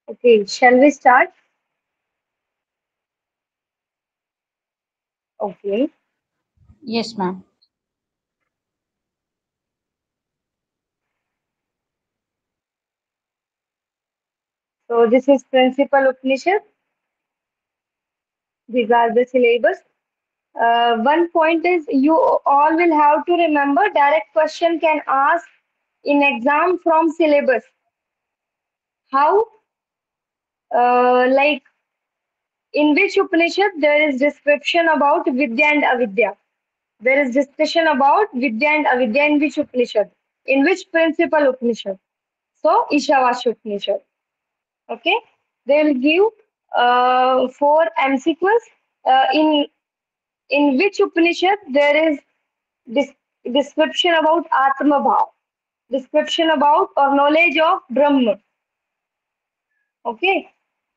Okay, shall we start? Okay. Yes, ma'am. So this is Principal Upanishad. These are the syllabus. One point is you all will have to remember direct question can ask in exam from syllabus. How? Like in which Upanishad there is description about Vidya and Avidya. There is discussion about Vidya and Avidya in which Upanishad? In which principal Upanishad? So Ishavasya Upanishad. Okay. They will give four MCQs. In which Upanishad there is dis- description about Atma Bhav, description about or knowledge of Brahma. Okay.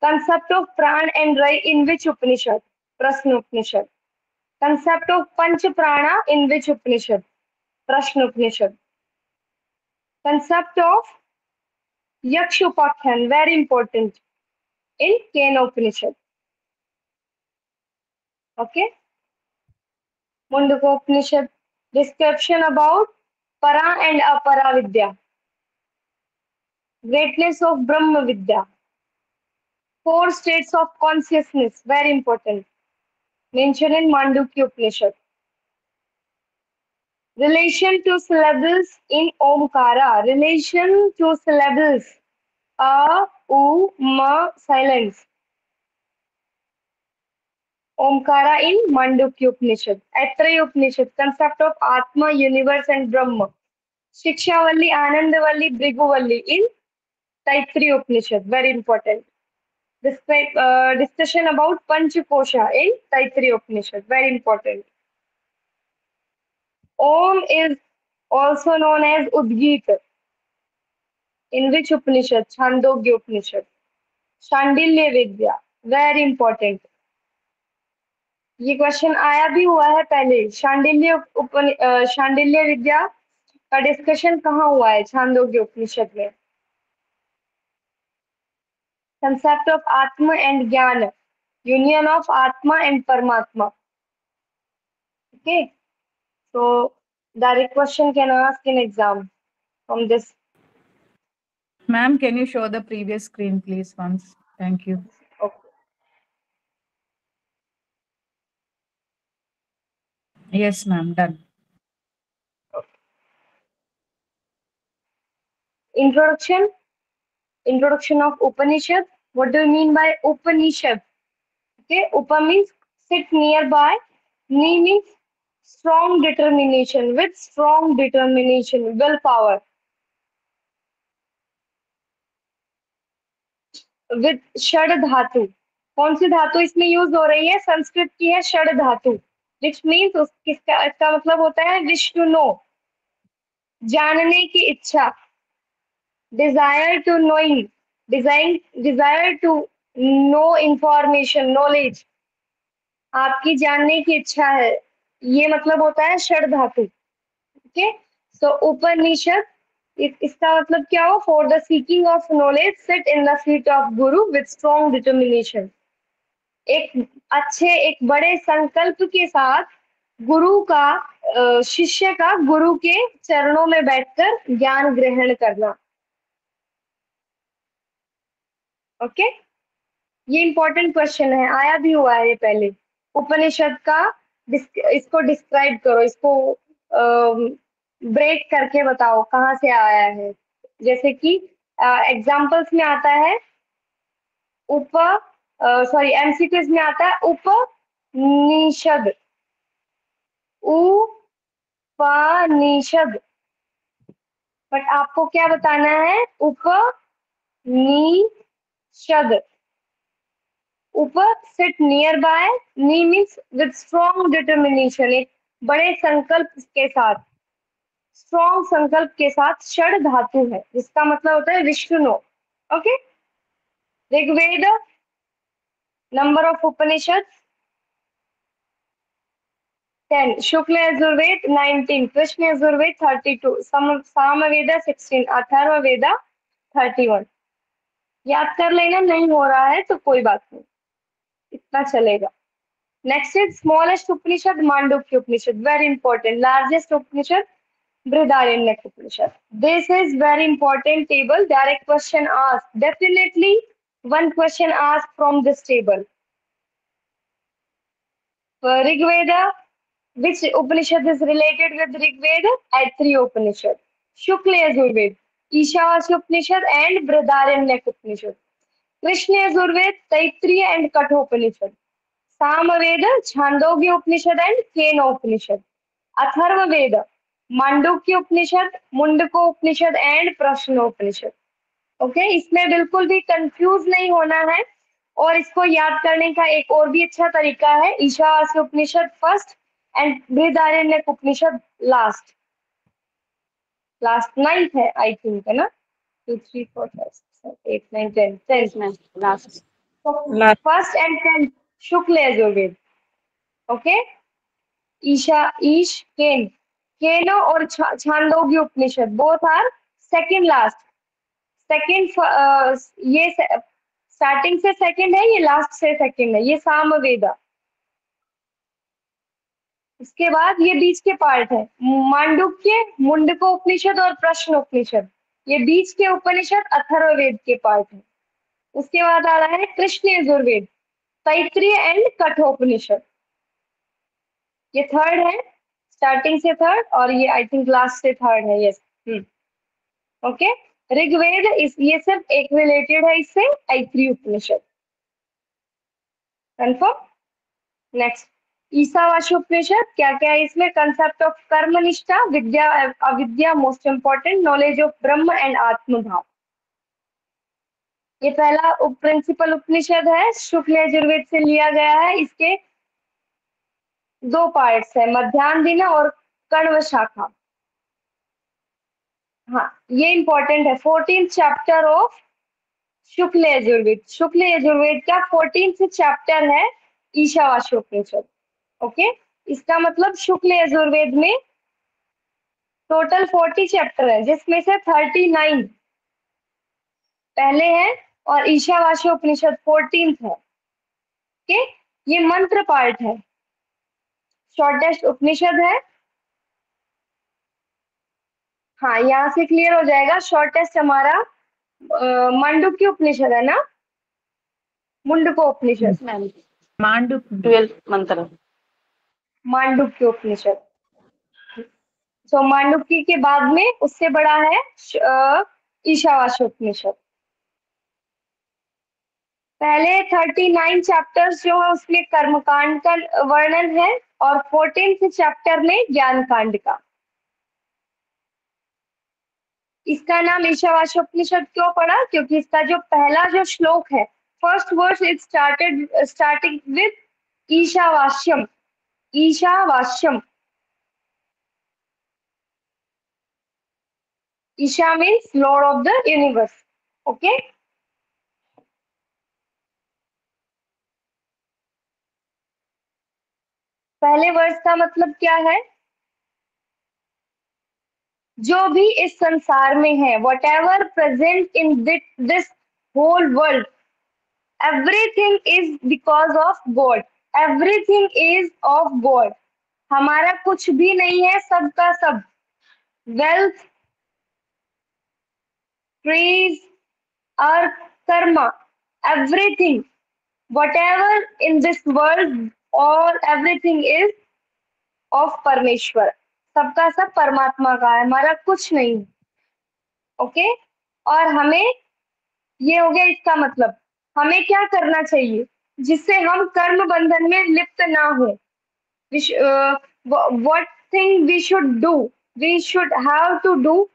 Concept of Pran and Rai in which Upanishad? Prasna Upanishad. Concept of Panch Prana in which Upanishad? Prashna Upanishad. Concept of Yakshupakhan, very important, in Kena Upanishad. Okay. Mundaka Upanishad. Description about Para and Apara Vidya. Greatness of Brahma Vidya. Four states of consciousness, very important. Mentioned in Mandukya Upanishad. Relation to syllables in Omkara. Relation to syllables. A, U, Ma, silence. Omkara in Mandukya Upanishad. Aittreya Upanishad. Concept of Atma, universe and Brahma. Shikshavalli, Anandavalli, Bhriguvalli in Taittiriya Upanishad. Very important. Discussion about Panchakosha in Taittiriya Upanishad. Very important. Om is also known as Udgita. In which Upanishad? Chandogya Upanishad. Shandilya Vidya. Very important. ये question आया भी हुआ है पहले. शांडिल्य विद्या का discussion कहाँ हुआ है? छांदोग्य उपनिषद में. कंसेप्ट ऑफ आत्मा एंड ज्ञान. यूनियन ऑफ आत्मा एंड परमात्मा. Okay. So direct question can ask in exam from this. Ma'am, can you show the previous screen, please, once? Thank you. Okay. Yes, ma'am, done. Introduction. Introduction of Upanishad. What do you mean by Upanishad? Okay, Upa means sit nearby. Ni means strong determination. With strong determination, willpower. With shad धातु. कौन सी धातु इसमें use हो रही है? संस्कृत की है षड धातु. विच मीन्स किसका इसका मतलब होता है विश टू नो, जानने की इच्छा. Desire to knowing, desire to know information, knowledge. आपकी जानने की इच्छा है, ये मतलब होता है षड धातु. ओके. सो उपनिषद इसका मतलब क्या हो? For the seeking of knowledge sit in the feet of Guru with strong determination. एक बड़े संकल्प के साथ गुरु का शिष्य का गुरु के चरणों में बैठकर ज्ञान ग्रहण करना. ओके. ये इंपॉर्टेंट क्वेश्चन है, आया भी हुआ है ये पहले. उपनिषद का इसको डिस्क्राइब करो, इसको ब्रेक करके बताओ कहाँ से आया है. जैसे कि एग्जाम्पल्स में आता है उप सॉरी एमसीक्यूज में आता है उपनिषद. उपनिषद. बट आपको क्या बताना है? उपनिषद. उप seat near by. Knee means with strong determination, एक बड़े संकल्प के साथ, स्ट्रॉन्ग संकल्प के साथ. षड धातु है जिसका मतलब होता है Vishnu. Okay. Rigveda. Number of Upanishad 10. Shukla Yajurveda 19. Krishna Yajurveda 32. Samaveda 16. Atharvaveda 31. याद कर लेना, नहीं हो रहा है तो कोई बात नहीं, इतना चलेगा। Next is smallest Upanishad Mandukya Upanishad, very important. Largest Upanishad Brihadaranyaka Upanishad. This is very important table, direct question ask, definitely one question asked from this table. Rigveda, which Upanishad is related with Rigveda? Aitri Upanishad. Shukla Yajurved, Ishavasya Upanishad and Brihadaranyaka Upanishad. Krishna Yajurved, Taittiriya and Kathopanishad. Samaveda, Chandogya Upanishad and Kena Upanishad. Atharva Veda, Mandukya Upanishad, Mundaka Upanishad and Prashna Upanishad. Okay इसमें बिल्कुल भी confuse नहीं होना है। और इसको याद करने का एक और भी अच्छा तरीका है, Ishavasya Upanishad first and Brihadaranyaka Upanishad last. Last ninth है आई थिंक, है ना? 2 3 4 5 6 7 8 9 10 Yes, ma'am. Last. First and 10th Shukla Yajurveda. Okay Isha Ish Kena Keno और Chandogya Upanishad both are second last. Second ये स्टार्टिंग से सेकंड है, ये लास्ट से सेकंड है, ये सामवेदा। इसके बाद ये बीच के पार्ट है, मांडुक्य, मुंडको उपनिषद और प्रश्न उपनिषद, ये बीच के उपनिषद अथर्ववेद के पार्ट है। उसके बाद आ रहा है कृष्ण यजुर्वेद, तैत्रीय एंड कठोपनिषद, ये थर्ड है, स्टार्टिंग से थर्ड, और ये आई थिंक लास्ट से थर्ड है। यस ओके ऋग्वेद इस ये सिर्फ एक रिलेटेड है इससे, ऐत्री उपनिषद। कंफर्म। नेक्स्ट ईशावास्य उपनिषद, क्या क्या है इसमें? कंसेप्ट ऑफ कर्मनिष्ठा, विद्या अविद्या, most important, knowledge of Brahma and आत्मभाव। ये पहला प्रिंसिपल उपनिषद है, शुक्ल यजुर्वेद से लिया गया है। इसके दो पार्ट्स है, मध्यान्ह दिन और कण्व शाखा। हाँ ये इंपॉर्टेंट है, 14th चैप्टर ऑफ शुक्ल यजुर्वेद। शुक्ल यजुर्वेद का 14th चैप्टर है ईशावास्य उपनिषद। ओके इसका मतलब शुक्ल यजुर्वेद में टोटल 40 चैप्टर है, जिसमें से 39 पहले है और ईशावास्य उपनिषद 14th है। ओके ये मंत्र पार्ट है, शॉर्टेस्ट उपनिषद है। हाँ यहाँ से क्लियर हो जाएगा, शॉर्टेस्ट हमारा मांडुक्य उपनिषद है ना, मुंडको उपनिषद। Yes, ma'am. Mandu 12th mantra. Mandukya उपनिषद। सो मांडुक्य के बाद में उससे बड़ा है ईशावास्य उपनिषद। पहले 39 चैप्टर्स जो है उसमें कर्मकांड का वर्णन है और 14th चैप्टर में ज्ञान कांड का। इसका नाम ईशावास्य उपनिषद क्यों पड़ा? क्योंकि इसका जो पहला जो श्लोक है, first verse it starting with Ishavasyam. Ishavasyam, Isha means lord of the universe. Okay पहले वर्स का मतलब क्या है? जो भी इस संसार में है, what ever present in this whole world, everything is because of God, everything is of God. हमारा कुछ भी नहीं है, सबका सब। Wealth, trees, earth, karma, everything, what ever in this world, और एवरीथिंग इज ऑफ परमेश्वर। सबका सब परमात्मा का है, हमारा कुछ नहीं। ओके और हमें, ये हो गया इसका मतलब। हमें क्या करना चाहिए जिससे हम कर्म बंधन में लिप्त ना हो? what thing we should do, we should have to do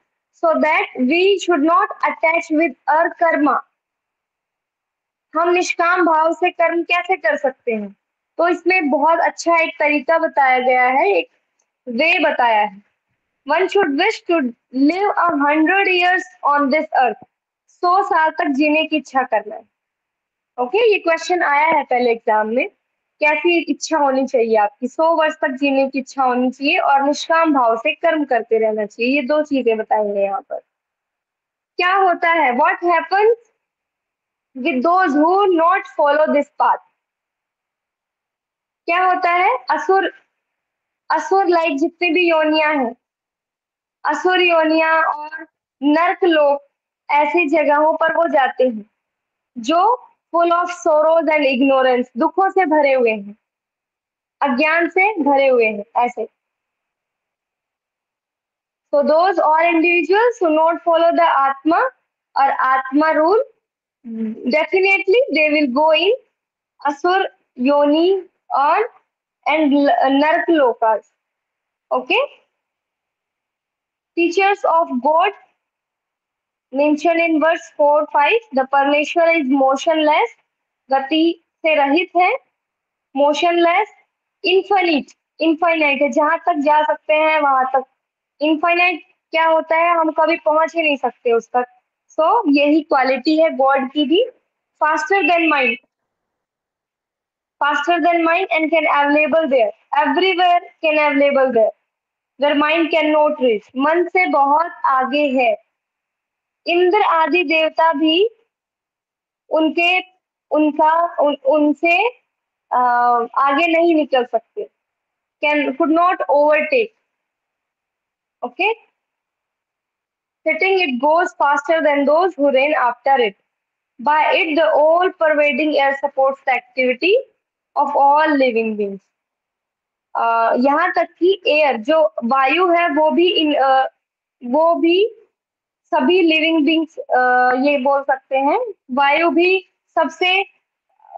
so that we should not attach with our karma. हम निष्काम भाव से कर्म कैसे कर सकते हैं? तो इसमें बहुत अच्छा एक तरीका बताया गया है, एक वे बताया है। One should wish to live 100 years on this earth. 100 साल तक जीने की इच्छा करना है। ओके ये क्वेश्चन आया है पहले एग्जाम में, कैसी इच्छा होनी चाहिए आपकी? 100 वर्ष तक जीने की इच्छा होनी चाहिए और निष्काम भाव से कर्म करते रहना चाहिए। ये दो चीजें बताएंगे यहाँ पर। क्या होता है, what happens with those who not follow this path. क्या होता है? असुर, असुर लाइक जितनी भी योनियां हैं, असुर योनियां और नर्क लोग, ऐसी जगहों पर वो जाते हैं जो full of sorrows and ignorance, दुखों से भरे हुए हैं, अज्ञान से भरे हुए हैं, ऐसे. So those all individuals who not follow the Atma or Atma rule, definitely they will go in Asur Yoni on and Nark Lokas. Okay? Teachers of God mentioned in verse 4, 5, the Parmeshwar is motionless, गति से रहित है, motionless, infinite, infinite है, जहां तक जा सकते हैं वहां तक. इनफाइनाइट क्या होता है? हम कभी पहुंच ही नहीं सकते उस तक. सो यही क्वालिटी है गॉड की भी. Faster than mind, faster than mind and can available there, everywhere can available there, where mind cannot reach, मन से बहुत आगे है. इंद्र आदि देवता भी उनके उनसे आगे नहीं निकल सकते, could not overtake. Okay, sitting it goes faster than those who reign after it. By it, the all-pervading air supports the activity of all living beings. यहाँ तक कि एयर, जो वायु है, वो भी सभी लिविंग बींग्स, ये बोल सकते हैं, वायु भी सबसे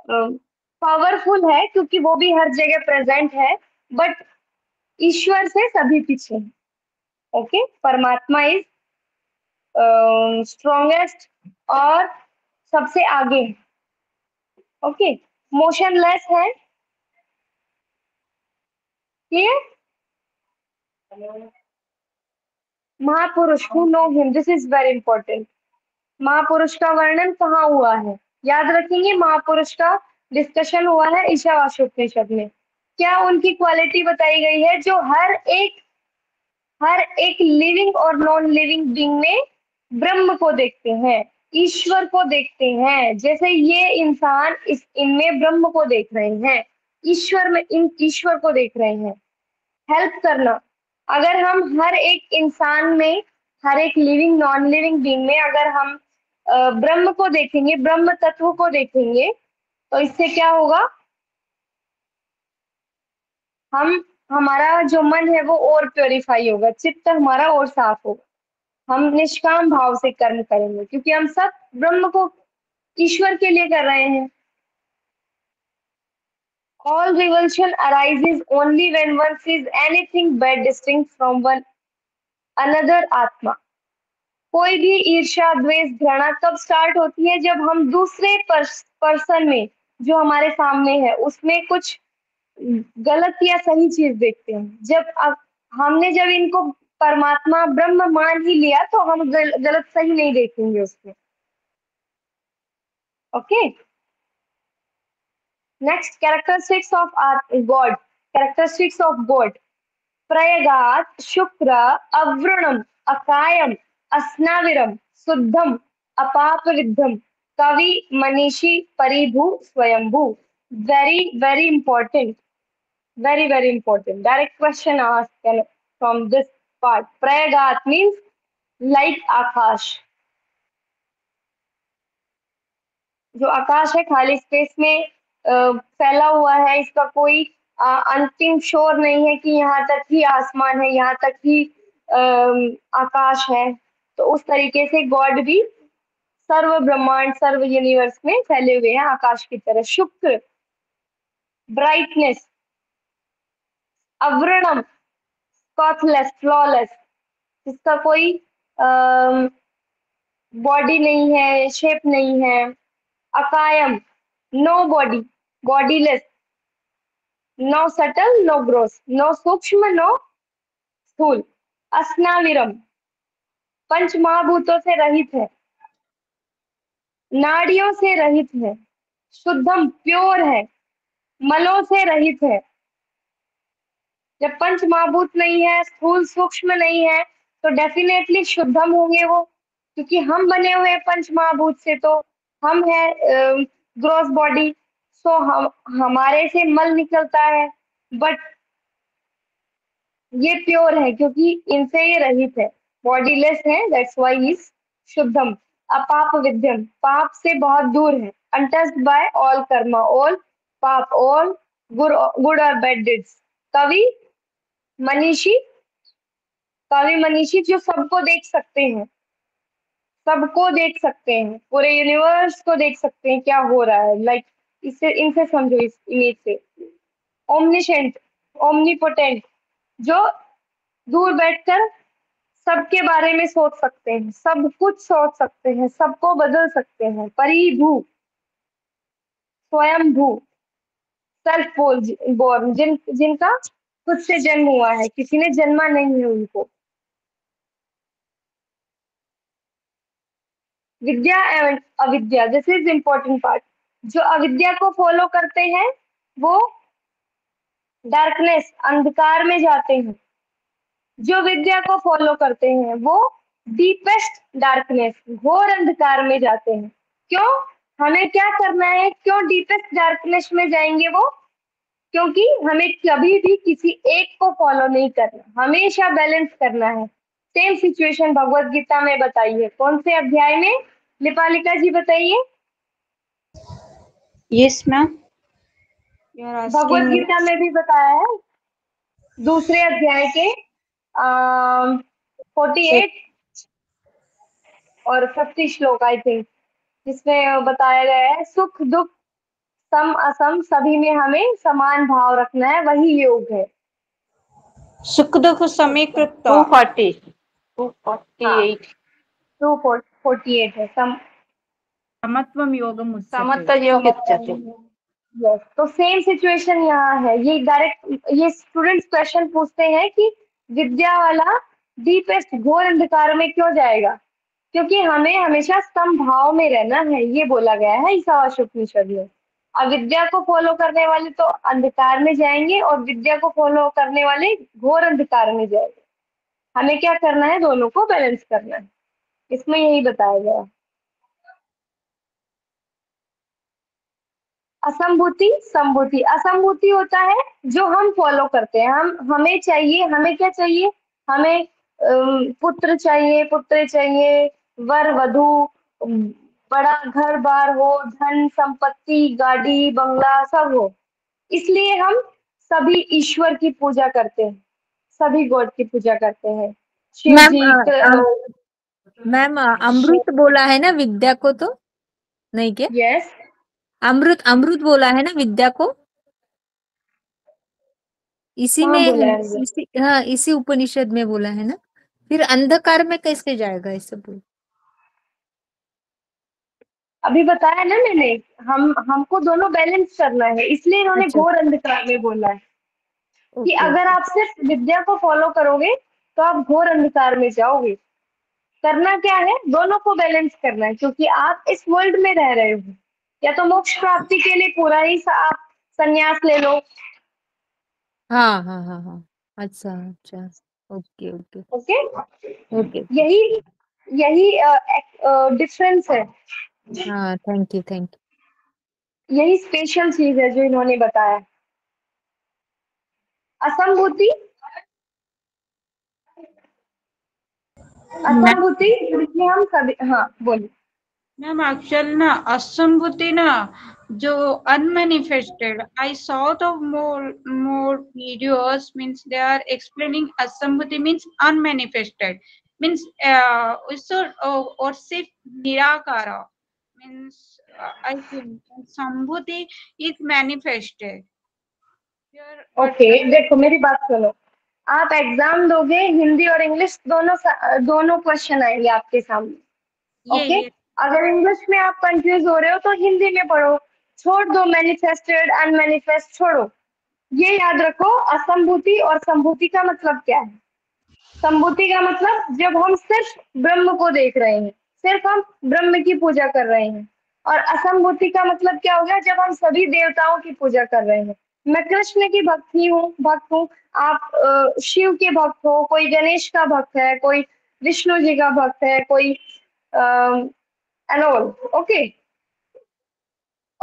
पावरफुल है क्योंकि वो भी हर जगह प्रेजेंट है, बट ईश्वर से सभी पीछे हैं. ओके, परमात्मा इज स्ट्रॉन्गेस्ट और सबसे आगे है. ओके, मोशनलेस है. क्लियर? महापुरुष, who know him, this is very important. महापुरुष का वर्णन कहाँ हुआ है? याद रखेंगे, महापुरुष का डिस्कशन हुआ है ईशावास्योपनिषद में. क्या उनकी क्वालिटी बताई गई है? जो हर एक लिविंग और नॉन लिविंग बीइंग में ब्रह्म को देखते हैं, ईश्वर को देखते हैं. जैसे ये इंसान इनमें ब्रह्म को देख रहे हैं, ईश्वर को देख रहे हैं. हेल्प करना, अगर हम हर एक इंसान में, हर एक लिविंग नॉन लिविंग बीइंग में अगर हम ब्रह्म को देखेंगे, ब्रह्म तत्व को देखेंगे, तो इससे क्या होगा? हमारा जो मन है वो और प्योरीफाई होगा, चित्त हमारा और साफ होगा. हम निष्काम भाव से कर्म करेंगे क्योंकि हम सब ब्रह्म को, ईश्वर के लिए कर रहे हैं. All revulsion arises only when one sees anything bad distinct from one another आत्मा. कोई भी ईर्ष्या, द्वेष, घृणा कब स्टार्ट होती है? जब हम दूसरे पर्सन में, जो हमारे सामने है, उसमें कुछ गलत या सही चीज देखते हैं. हमने जब इनको परमात्मा ब्रह्म मान ही लिया तो हम गलत सही नहीं देखेंगे उसमें. Okay, next, characteristics of God. Characteristics of God: प्रयगात, शुक्र, अवृणम, अकायम, अस्नाविरम, शुद्धम, अपापविद्धम, कवि, मनीषी, परिभू, स्वयंभू. Very very important, very very important, direct question asked from this part. Prayagat means like आकाश. जो आकाश है, खाली स्पेस में फैला हुआ है, इसका कोई अंतिम शोर नहीं है कि यहाँ तक ही आसमान है, यहाँ तक ही आकाश है. तो उस तरीके से गॉड भी सर्व ब्रह्मांड, सर्व यूनिवर्स में फैले हुए हैं आकाश की तरह. शुक्र, ब्राइटनेस. अवृणम, स्पॉटलेस, फ्लॉलेस, जिसका कोई बॉडी नहीं है, शेप नहीं है. अकायम, no body, bodyless. No subtle, no gross, no सूक्ष्म, नो स्थूल. अस्नाविरम, पंच महाभूतों से रहित है, नाड़ियों से रहित है. शुद्धम, प्योर है, मलों से रहित है. जब पंच महाभूत नहीं है, स्थूल सूक्ष्म नहीं है, तो डेफिनेटली शुद्धम होंगे वो, क्योंकि हम बने हुए पंच महाभूत से, तो हम है ग्रॉस बॉडी, सो हम हमारे से मल निकलता है, बट ये प्योर है क्योंकि इनसे ये रहित है, बॉडीलेस है, दैट्स व्हाई इज शुद्धम। अपाप विद्यम, पाप से बहुत दूर है। Untouched by all karma, all paap, all good और बैड डिड्स। कवि मनीषी, कवि मनीषी जो सबको देख सकते हैं, सबको देख सकते हैं, पूरे यूनिवर्स को देख सकते हैं क्या हो रहा है, लाइक इससे इनसे समझो, इस इमेज से। ओमनिशेंट, ओमनीपोटेंट, जो दूर बैठकर सबके बारे में सोच सकते हैं, सब कुछ सोच सकते हैं, सबको बदल सकते हैं। परिभू, स्वयंभू, सेल्फ बोर्न, जिनका खुद से जन्म हुआ है, किसी ने जन्मा नहीं है उनको। विद्या एवं अविद्या, दिस इज इम्पोर्टेंट पार्ट। जो अविद्या को फॉलो करते हैं वो डार्कनेस, अंधकार में जाते हैं। जो विद्या को फॉलो करते हैं वो डीपेस्ट डार्कनेस, घोर अंधकार में जाते हैं। क्यों? हमें क्या करना है, क्यों डीपेस्ट डार्कनेस में जाएंगे वो? क्योंकि हमें कभी भी किसी एक को फॉलो नहीं करना, हमेशा बैलेंस करना है। सेम सिचुएशन भगवत गीता में बताई है। कौन से अध्याय में? लिपालिका जी बताइए। Yes, ma'am. You are Bhagavad asking. Gita में भी बताया है, दूसरे अध्याय के 48 और 50 श्लोक आई थिंक, जिसमें बताया गया है सुख दुख सम असम सभी में हमें समान भाव रखना है, वही योग है। सुख दुख समीकृत्वा 240, 248 248 है सम। समत्वम योगम उच्यते। समत्व योग उच्यते। यस, तो सेम सिचुएशन यहाँ है। ये डायरेक्ट ये स्टूडेंट्स क्वेश्चन पूछते हैं कि विद्या वाला डीपेस्ट घोर अंधकार में क्यों जाएगा? क्योंकि हमें हमेशा समभाव में रहना है, ये बोला गया है ईशावास्य उपनिषद में। अविद्या को फॉलो करने वाले तो अंधकार में जाएंगे और विद्या को फॉलो करने वाले घोर अंधकार में जाएंगे। हमें क्या करना है? दोनों को बैलेंस करना है, इसमें यही बताया गया है। असंभूति संभूति, असंभूति होता है जो हम फॉलो करते हैं। हमें चाहिए, हमें क्या चाहिए? हमें पुत्र चाहिए, पुत्र चाहिए, वर वधु, बड़ा घर बार हो, धन संपत्ति, गाड़ी बंगला सब हो। इसलिए हम सभी ईश्वर की पूजा करते हैं, सभी गॉड की पूजा करते हैं। शिव मैम जी मैम अमृत बोला है ना विद्या को, तो नहीं क्या? यस, अमृत अमृत बोला है ना विद्या को, इसी कहाँ बोला में है? हाँ इसी उपनिषद में बोला है ना। फिर अंधकार में कैसे जाएगा ऐसे बोल? अभी बताया ना मैंने, हमको दोनों बैलेंस करना है, इसलिए इन्होंने अच्छा, घोर अंधकार में बोला है कि ओके अगर ओके। आप सिर्फ विद्या को फॉलो करोगे तो आप घोर अंधकार में जाओगे। करना क्या है? दोनों को बैलेंस करना है, क्योंकि आप इस वर्ल्ड में रह रहे हो। या तो मोक्ष प्राप्ति के लिए पूरा ही आप संन्यास ले लो, हाँ हाँ हाँ हाँ, अच्छा अच्छा, ओके ओके ओके। ओके। यही यही डिफरेंस है, हाँ, थैंक यू थैंक यही स्पेशल चीज है जो इन्होंने बताया। असंभूति, यू। असंभूति जिसमें हम सभी, हाँ बोलिए। मैम एक्चुअल ना असंभूति ना जो unmanifested, I saw the more videos, means they are explaining असंभूति मीन्स अनमैनिफेस्टेड, मीन्स और सिर्फ निराकार, मीन्स आई थिंक संभूति is manifested here but. Okay, देखो मेरी बात सुनो। आप एग्जाम दोगे, हिंदी और इंग्लिश दोनों क्वेश्चन आएंगे आपके सामने, ओके। ये अगर इंग्लिश में आप कंफ्यूज हो रहे हो तो हिंदी में पढ़ो, छोड़ दो मैनिफेस्टेड अनमैनिफेस्ट, छोड़ो। ये याद रखो, असंभूति और संभूति का मतलब क्या है। संभूति का मतलब जब हम सिर्फ ब्रह्म को देख रहे हैं, सिर्फ हम ब्रह्म की पूजा कर रहे हैं। और असंभूति का मतलब क्या हो गया? जब हम सभी देवताओं की पूजा कर रहे हैं। मैं कृष्ण की भक्त हूँ, आप शिव के भक्त हो, कोई गणेश का भक्त है, कोई विष्णु जी का भक्त है, कोई एनोल, ओके।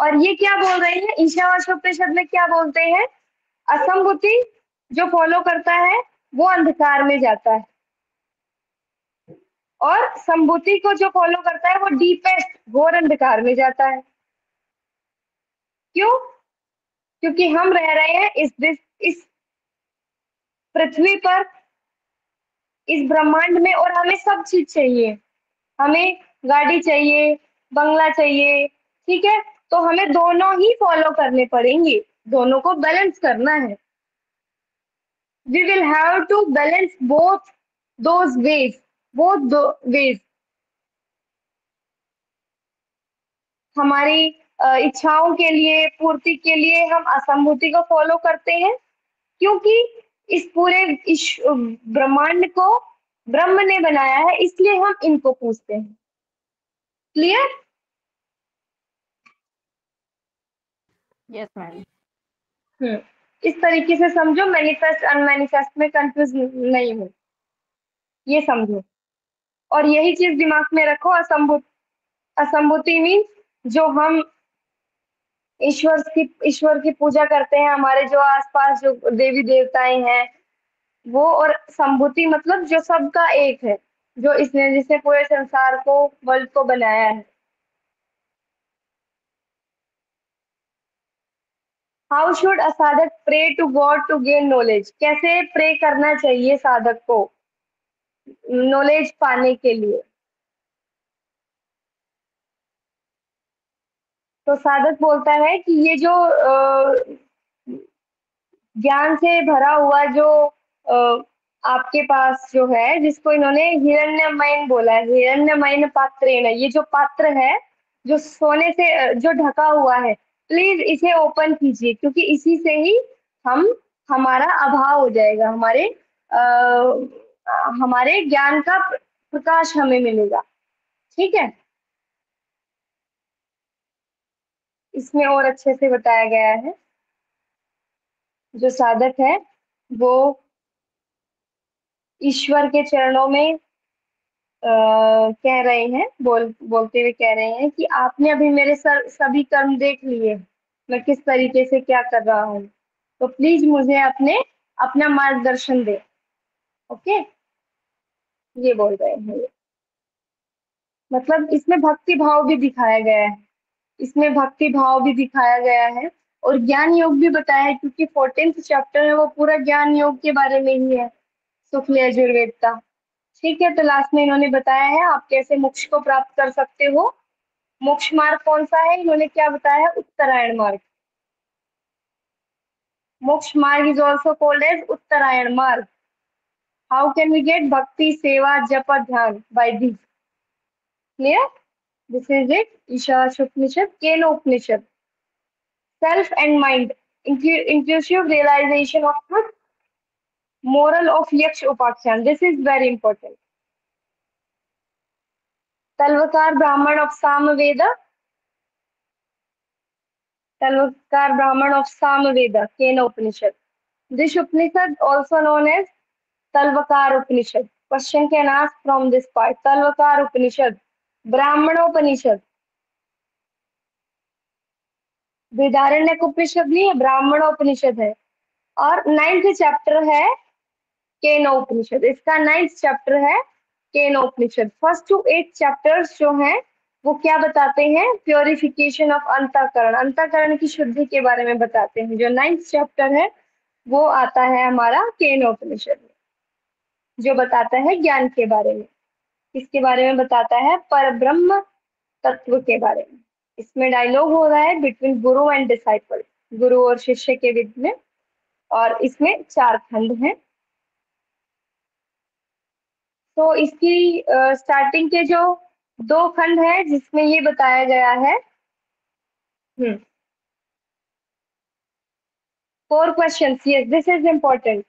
और ये क्या बोल रहे हैं, ईशावास्योपनिषद में क्या बोलते हैं, असंभूति जो फॉलो करता है वो अंधकार में जाता है, और संभूति को जो फॉलो करता है वो डीपेस्ट घोर अंधकार में जाता है। क्यों? क्योंकि हम रह रहे हैं इस पृथ्वी पर, इस ब्रह्मांड में, और हमें सब चीज चाहिए। हमें गाड़ी चाहिए, बंगला चाहिए, ठीक है, तो हमें दोनों ही फॉलो करने पड़ेंगे, दोनों को बैलेंस करना है। We will have to balance both those ways, both ways. हमारी इच्छाओं के लिए, पूर्ति के लिए हम असंभूति को फॉलो करते हैं, क्योंकि इस पूरे ब्रह्मांड को ब्रह्म ने बनाया है, इसलिए हम इनको पूछते हैं। क्लियर? Yes ma'am. इस तरीके से समझो, मैनिफेस्ट अनमैनिफेस्ट में कंफ्यूज नहीं हो, ये समझो। और यही चीज दिमाग में रखो, असंभूति मीन्स जो हम ईश्वर की पूजा करते हैं, हमारे जो आसपास जो देवी देवताएं हैं वो, और संभूति मतलब जो सबका एक है, जो जिसने पूरे संसार को, वर्ल्ड को बनाया है। How should a sadhak pray to God to gain knowledge? कैसे प्रे करना चाहिए साधक को नॉलेज पाने के लिए? तो साधक बोलता है कि ये जो ज्ञान से भरा हुआ जो आपके पास जो है, जिसको इन्होंने हिरण्यमयन बोला है, हिरण्यमयन पात्रेण, ये जो पात्र है जो सोने से जो ढका हुआ है, प्लीज इसे ओपन कीजिए, क्योंकि इसी से ही हमारा अभाव हो जाएगा, हमारे ज्ञान का प्रकाश हमें मिलेगा। ठीक है, इसमें और अच्छे से बताया गया है। जो साधक है वो ईश्वर के चरणों में कह रहे हैं, बोलते हुए कह रहे हैं कि आपने अभी मेरे सभी कर्म देख लिए, मैं किस तरीके से क्या कर रहा हूँ, तो प्लीज मुझे अपना मार्गदर्शन दे। ओके, ये बोल रहे हैं ये। मतलब इसमें भक्ति भाव भी दिखाया गया है, इसमें भक्ति भाव भी दिखाया गया है, और ज्ञान योग भी बताया है, क्योंकि 14th चैप्टर है वो पूरा ज्ञान योग के बारे में ही है, शुक्ल यजुर्वेद का। ठीक है, तो लास्ट में इन्होंने बताया है आप कैसे मोक्ष को प्राप्त कर सकते हो। मोक्ष मार्ग कौन सा है, इन्होंने क्या बताया है, उत्तरायण मार्ग। मोक्ष मार्ग इज ऑल्सो कॉल्ड एज उत्तरायण मार्ग। How can we get bhakti, seva, jap, dhyan by this? Clear? This is it, Ishavasyopanishad, Kenopanishad. Self and mind, inclusive realization of truth, moral of yaksh upakhyan. This is very important. तलवकार ब्राह्मण ऑफ सामवेद, तलवकार ब्राह्मण of Samaveda, Kenopanishad. This Upanishad also known as Talvakar Upanishad. Question can ask from this part. Talvakar Upanishad, Brahmanopanishad, Brihadaranyaka Upanishad नहीं है, ब्राह्मणोपनिषद है। और 9th chapter है केनोपनिषद, इसका 9th chapter है Kenopanishad. 1st to 8th chapters जो हैं वो क्या बताते हैं, प्योरिफिकेशन ऑफ अंतःकरण, अंतःकरण की शुद्धि के बारे में बताते हैं। जो 9th चैप्टर है वो आता है हमारा केनोपनिषद में, जो बताता है ज्ञान के बारे में। इसके बारे में बताता है परब्रह्म तत्व के बारे में। इसमें डायलॉग हो रहा है बिटवीन गुरु एंड डिसाइपल, गुरु और शिष्य के बीच में, और इसमें 4 खंड हैं। तो इसकी स्टार्टिंग के जो 2 खंड है जिसमें ये बताया गया है 4 questions. Yes, this is important.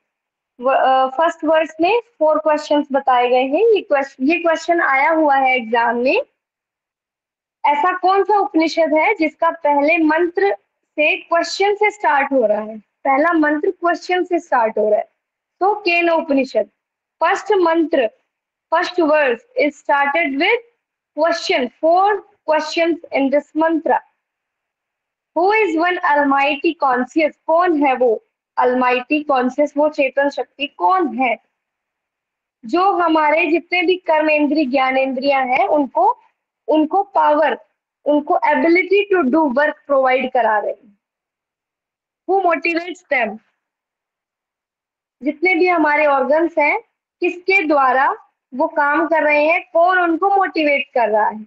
First verse में 4 क्वेश्चंस बताए गए हैं। ये क्वेश्चन आया हुआ है एग्जाम में। ऐसा कौन सा उपनिषद है जिसका पहले मंत्र से क्वेश्चन से स्टार्ट हो रहा है, पहला मंत्र क्वेश्चन से स्टार्ट हो रहा है? तो केनो उपनिषद, फर्स्ट मंत्र, first verse is started with question, 4 questions in this mantra. Who is one Almighty conscious, कौन है वो अलमाइटी कॉन्शियस, वो चेतन शक्ति कौन है जो हमारे जितने भी कर्मेंद्री ज्ञानेंद्रियां हैं उनको उनको पावर, उनको ability to do work provide करा रहे हैं। हु मोटिवेट्स देम, जितने भी हमारे ऑर्गन्स हैं किसके द्वारा वो काम कर रहे हैं, कौन उनको मोटिवेट कर रहा है।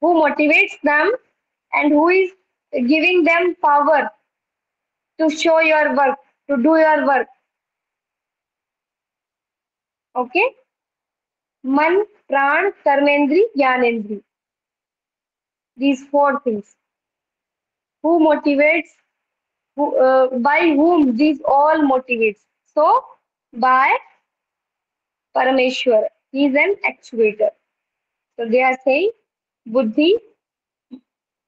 Who motivates them and who is giving them power to show your work, to do your work. Okay, मन, प्राण, कर्मेंद्री, ज्ञानेंद्री, these four things. Who motivates, by whom these all motivates? So by Parameshwar, he is an actuator. So they are saying buddhi,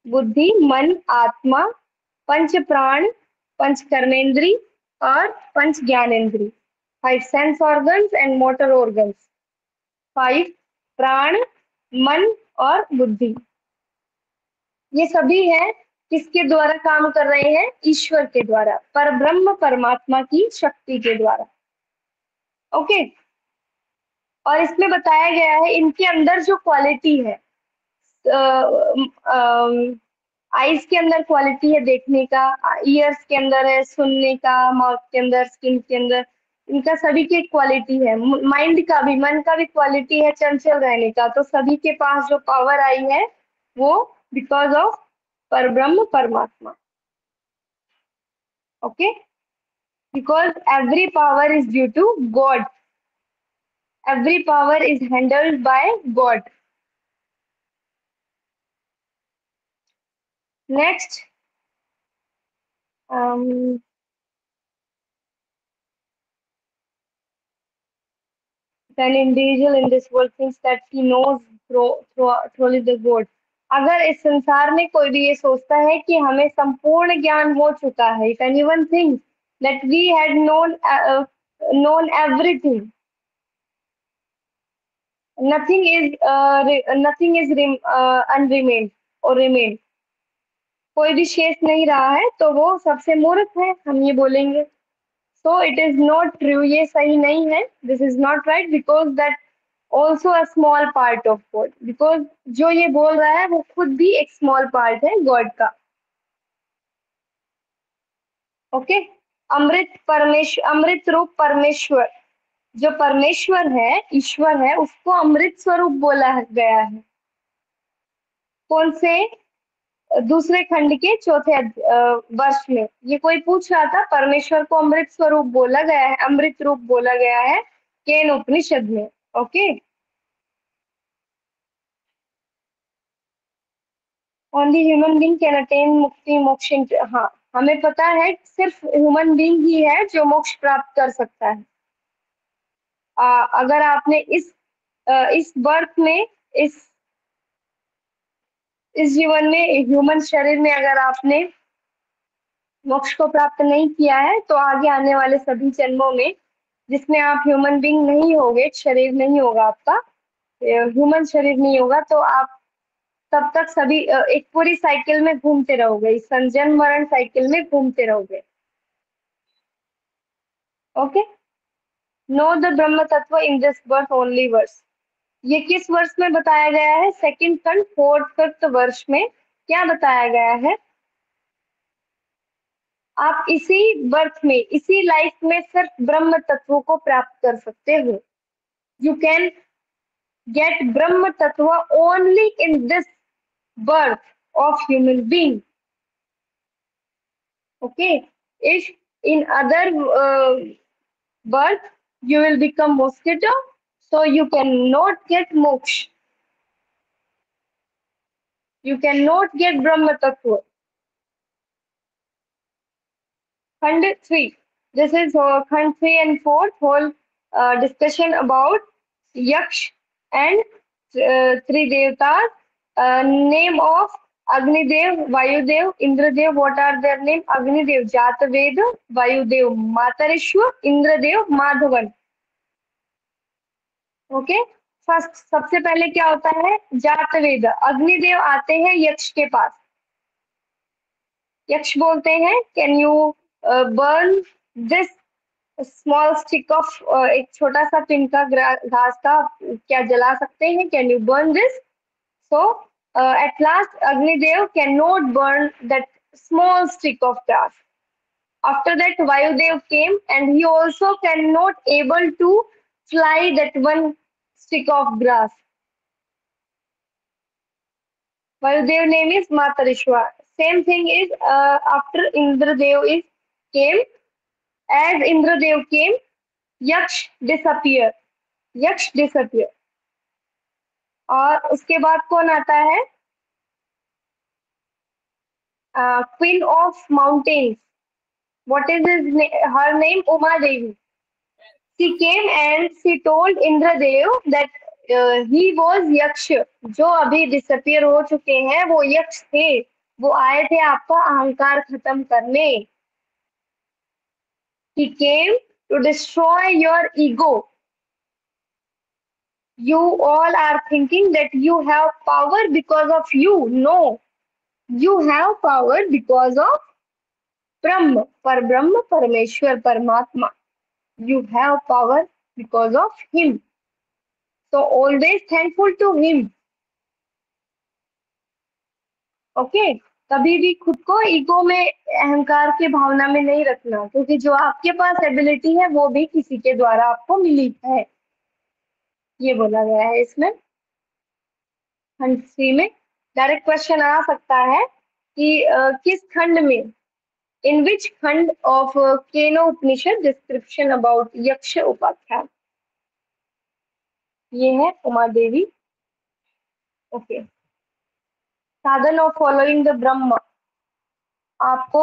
मन, आत्मा, पंच प्राण, पंच कर्मेंद्री और पंच ज्ञानेंद्री, 5 sense organs and motor organs, 5 प्राण, मन और बुद्धि, ये सभी है किसके द्वारा काम कर रहे हैं, ईश्वर के द्वारा, पर ब्रह्म परमात्मा की शक्ति के द्वारा। ओके, और इसमें बताया गया है इनके अंदर जो क्वालिटी है, आईज के अंदर क्वालिटी है देखने का, ईयर्स के अंदर है सुनने का, माउथ के अंदर, स्किन के अंदर, इनका सभी की क्वालिटी है, माइंड का भी, मन का भी क्वालिटी है चंचल रहने का। तो सभी के पास जो पावर आई है वो बिकॉज ऑफ परब्रह्म परमात्मा। Okay, because every power is due to God, every power is handled by God. Next, an individual in this world thinks that he knows truly the God. अगर इस संसार में कोई भी ये सोचता है कि हमें संपूर्ण ज्ञान हो चुका है, if anyone thinks that we had known everything, nothing is unremained or remained, कोई भी शेष नहीं रहा है, तो वो सबसे मूर्ख है, हम ये बोलेंगे। So it is not true, ये सही नहीं है, this is not right, because that also a small part of God, because जो ये बोल रहा है वो खुद भी एक small part है God का। ओके, अमृत रूप परमेश्वर, जो परमेश्वर है, ईश्वर है, उसको अमृत स्वरूप बोला गया है। कौन से, दूसरे खंड के चौथे वर्ष में ये कोई पूछ रहा था, परमेश्वर को अमृत स्वरूप बोला गया है, अमृत रूप बोला गया है केन उपनिषद में। Okay, only human being can attain मुक्ति मोक्ष। हाँ, हमें पता है सिर्फ ह्यूमन बीइंग ही है जो मोक्ष प्राप्त कर सकता है। अगर आपने इस बर्थ में, इस जीवन में, ह्यूमन शरीर में अगर आपने मोक्ष को प्राप्त नहीं किया है, तो आगे आने वाले सभी जन्मों में जिसमें आप ह्यूमन बीइंग नहीं होगे, शरीर नहीं होगा आपका, ह्यूमन शरीर नहीं होगा, तो आप तब तक सभी एक पूरी साइकिल में घूमते रहोगे, इस जन्म मरण साइकिल में घूमते रहोगे। ओके, नो द ब्रह्म तत्व in this birth only verse, ये किस वर्ष में बताया गया है, सेकंड खंड 4th 5th वर्ष में क्या बताया गया है, आप इसी बर्थ में, इसी लाइफ में सिर्फ ब्रह्म तत्व को प्राप्त कर सकते हो। यू कैन गेट ब्रह्म तत्व only in this birth of human being. Okay, if in other birth you will become mosquito, so you cannot get moksha, you cannot get brahma tattva. Khand 3, this is khand 3 and 4, whole discussion about yaksh and three devatas, name of Agnidev, Vayudev, Indradev. What are their name? Agnidev, Jataved, Vayudev, Matarishwa, Indradev, Madhavan. Okay, first सबसे पहले क्या होता है, जातवेद, अग्निदेव आते हैं यक्ष के पास, यक्ष बोलते हैं can you burn this small stick of, एक छोटा सा तिनका घास का क्या जला सकते हैं, can you burn this? So at last Agnidev can not burn that small stick of grass. After that, Vayudev came and he also cannot able to fly that one stick of grass. Vayudev name is Matarishwa. Same thing is after Indradev is came. As Indradev came, Yaksh disappear. Yaksh disappear. और उसके बाद कौन आता है? Queen of mountains. What is her name? Uma Devi. She came and she told Indradev that he was यक्ष, जो अभी disappear हो चुके हैं वो यक्ष थे, वो आए थे आपका अहंकार खत्म करने. He came to destroy your ego. You all are thinking that you have power because of you. No, you have power because of Brahma, Parbrahma, Parameshwar, Paramatma. You have power because of him. So always thankful to him. Okay? कभी भी खुद को ego में, अहंकार के भावना में नहीं रखना, क्योंकि जो आपके पास एबिलिटी है वो भी किसी के द्वारा आपको मिली है, ये बोला गया है इसमें. 103 में डायरेक्ट क्वेश्चन आ सकता है कि किस खंड में, इन विच खंड ऑफ केनो उपनिषद डिस्क्रिप्शन अबाउट यक्ष उपाख्यान. ये है उमा देवी. ओके. साधन ऑफ फॉलोइंग द ब्रह्म. आपको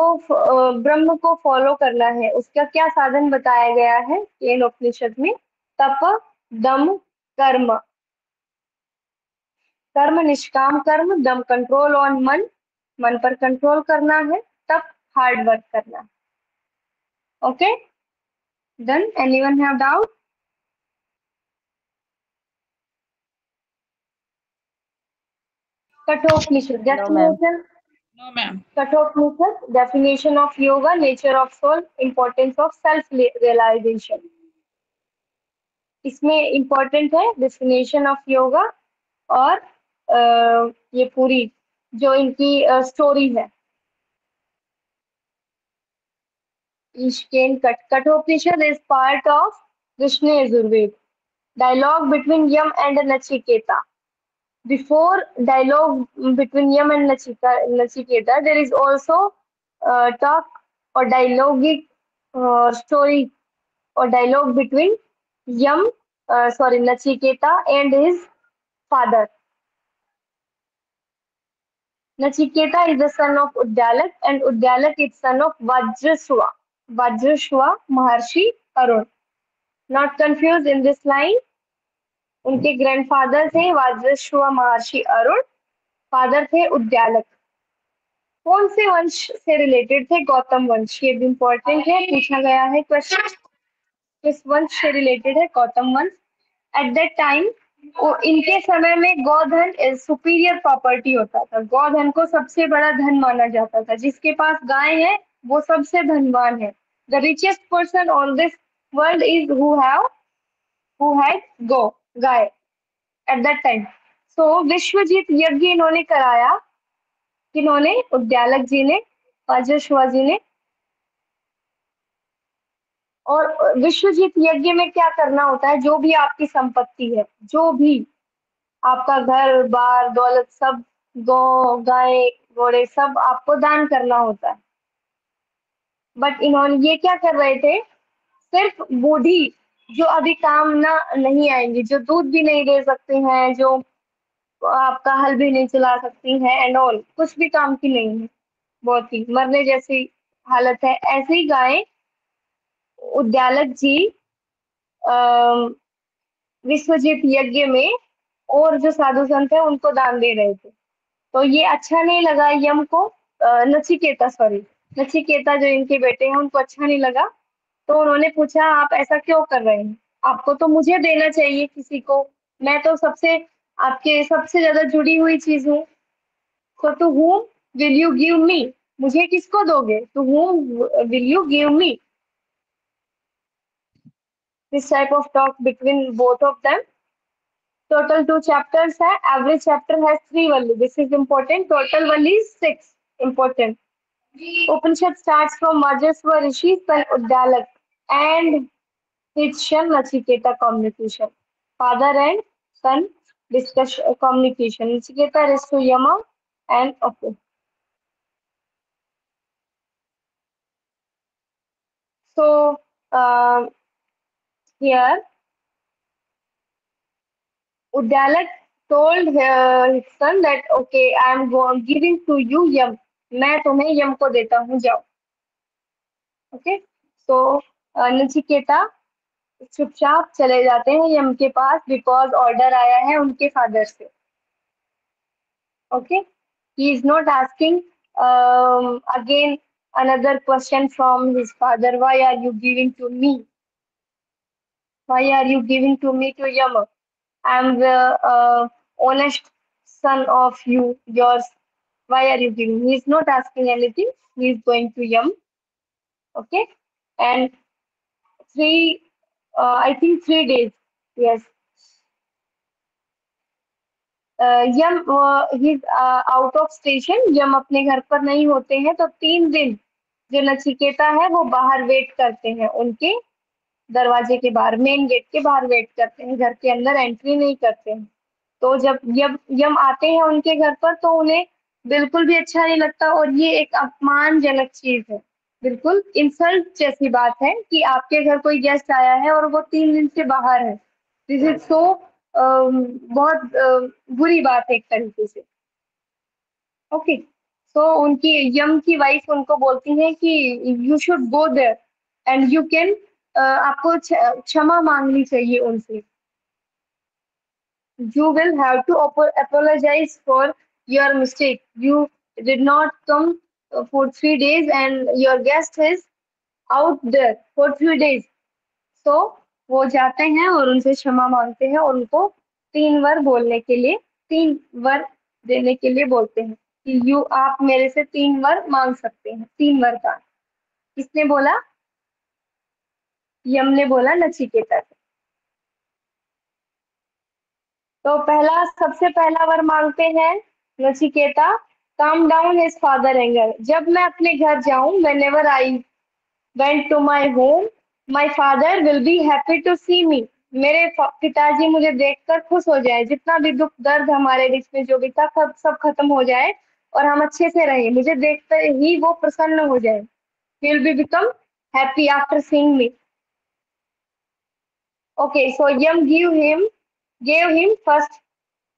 ब्रह्म को फॉलो करना है, उसका क्या साधन बताया गया है केन उपनिषद में? तप, दम, कर्म. कर्म निष्काम कर्म, दम कंट्रोल ऑन मन, मन पर कंट्रोल करना है, तप हार्ड वर्क करना. Okay done. Anyone have doubt? Kathopanishad definition. No, ma'am. Kathopanishad, definition of yoga, nature of soul, importance of self realization. इसमें important है definition of yoga और ये पूरी जो इनकी स्टोरी है. Kathopanishad is part of Vishnu Yajurved. Dialogue between Yam and Nachiketa. Before dialogue between Yam and Nachiketa, there is also talk or dialogic story or dialogue between Nachiketa and his father. Nachiketa is the son of Uddalak and Uddalak is son of Vajrashva. Vajrashva Maharshi Arun. Not confused in this line. उनके grandfather थे वज्रश्व महर्षि Arun, father थे उद्यालक. कौन से वंश से related थे? गौतम वंश. ये भी इंपॉर्टेंट है, पूछा गया है क्वेश्चन. किस वंश से रिलेटेड है? गौतम वंश. एट दैट टाइम इनके समय में गौधन सुपीरियर प्रॉपर्टी होता था. गौधन को सबसे बड़ा धन माना जाता था. जिसके पास गाय है वो सबसे धनवान है. The richest person on this world is who had गाय at that time. So Vishwajit यज्ञ इन्होंने कराया. किन्होंने? उद्यालक जी ने, वज्रश्वा जी ने. और विश्वजीत यज्ञ में क्या करना होता है? जो भी आपकी संपत्ति है, जो भी आपका घर बार दौलत, सब गौ गाय घोड़े सब आपको दान करना होता है. बट इन्होंने ये क्या कर रहे थे? सिर्फ बूढ़ी जो अभी काम नहीं आएंगी, जो दूध भी नहीं दे सकते हैं, जो आपका हल भी नहीं चला सकती हैं एंड ऑल, कुछ भी काम की नहीं है, बहुत ही मरने जैसी हालत है, ऐसी गाय उद्यालक जी विश्वजीत यज्ञ में और जो साधु संत है उनको दान दे रहे थे. तो ये अच्छा नहीं लगा यम को. नचिकेता जो इनके बेटे हैं उनको अच्छा नहीं लगा. तो उन्होंने पूछा आप ऐसा क्यों कर रहे हैं? आपको तो मुझे देना चाहिए किसी को, मैं तो आपके सबसे ज्यादा जुड़ी हुई चीज हूँ. So to whom will you give me? मुझे किसको दोगे? To whom will you give me? This type of talk between both of them. Total 2 chapters है. Every chapter has 3 value. This is important. Total value is 6. Important. Upanishad starts from Vajrasva Rishi, son Uddalak, and his son Nachiketa communication. Father and son discuss communication. Nachiketa is to Yama and okay. So here Uddalak told his son that okay, I am giving to you Yam. मैं तुम्हें यम को देता हूँ, जाओ. Okay, सो नचिकेता चुपचाप चले जाते हैं यम के पास बिकॉज ऑर्डर आया है उनके फादर से. Okay, he is not asking again another question from his father, why are you giving to me, why are you giving to me to Yama, I am the honest son of yours, why are you giving? He is not asking anything, he is going to Yam. Okay, and I think 3 days, yes, Yama ही out of station, Yama अपने घर पर नहीं होते हैं, तो 3 दिन जो नचिकेता है वो बाहर वेट करते हैं, उनके दरवाजे के बाहर, मेन गेट के बाहर वेट करते हैं, घर के अंदर एंट्री नहीं करते हैं. तो जब यम आते हैं उनके घर पर तो उन्हें बिल्कुल भी अच्छा नहीं लगता, और ये एक अपमानजनक चीज है, बिल्कुल इंसल्ट जैसी बात है कि आपके घर कोई गेस्ट आया है और वो 3 दिन से बाहर है. दिस इज सो बहुत बुरी बात है एक तरीके से. ओके, सो उनकी यम की वाइफ उनको बोलती है कि you should go there and you can, आपको क्षमा मांगनी चाहिए उनसे. You will have to apologize for your mistake. You did not come for 3 days and your guest is out there for 3 days. So वो जाते हैं और उनसे क्षमा मांगते हैं और उनको 3 बार बोलने के लिए, 3 बार देने के लिए बोलते हैं कि आप मेरे से 3 बार मांग सकते हैं, 3 बार का. किसने बोला? यम ने बोला नचिकेता से. तो सबसे पहला वर मांगते हैं Nachiketa, calm down his father anger. जब मैं अपने घर जाऊं, whenever I went to my home, my father will be happy to see me. मेरे पिताजी मुझे देखकर खुश हो जाए, जितना भी दुख दर्द हमारे बीच में जो भी था सब खत्म हो जाए और हम अच्छे से रहें, मुझे देखकर ही वो प्रसन्न हो जाए. He will be become happy after seeing me. Okay, so Yam gave him first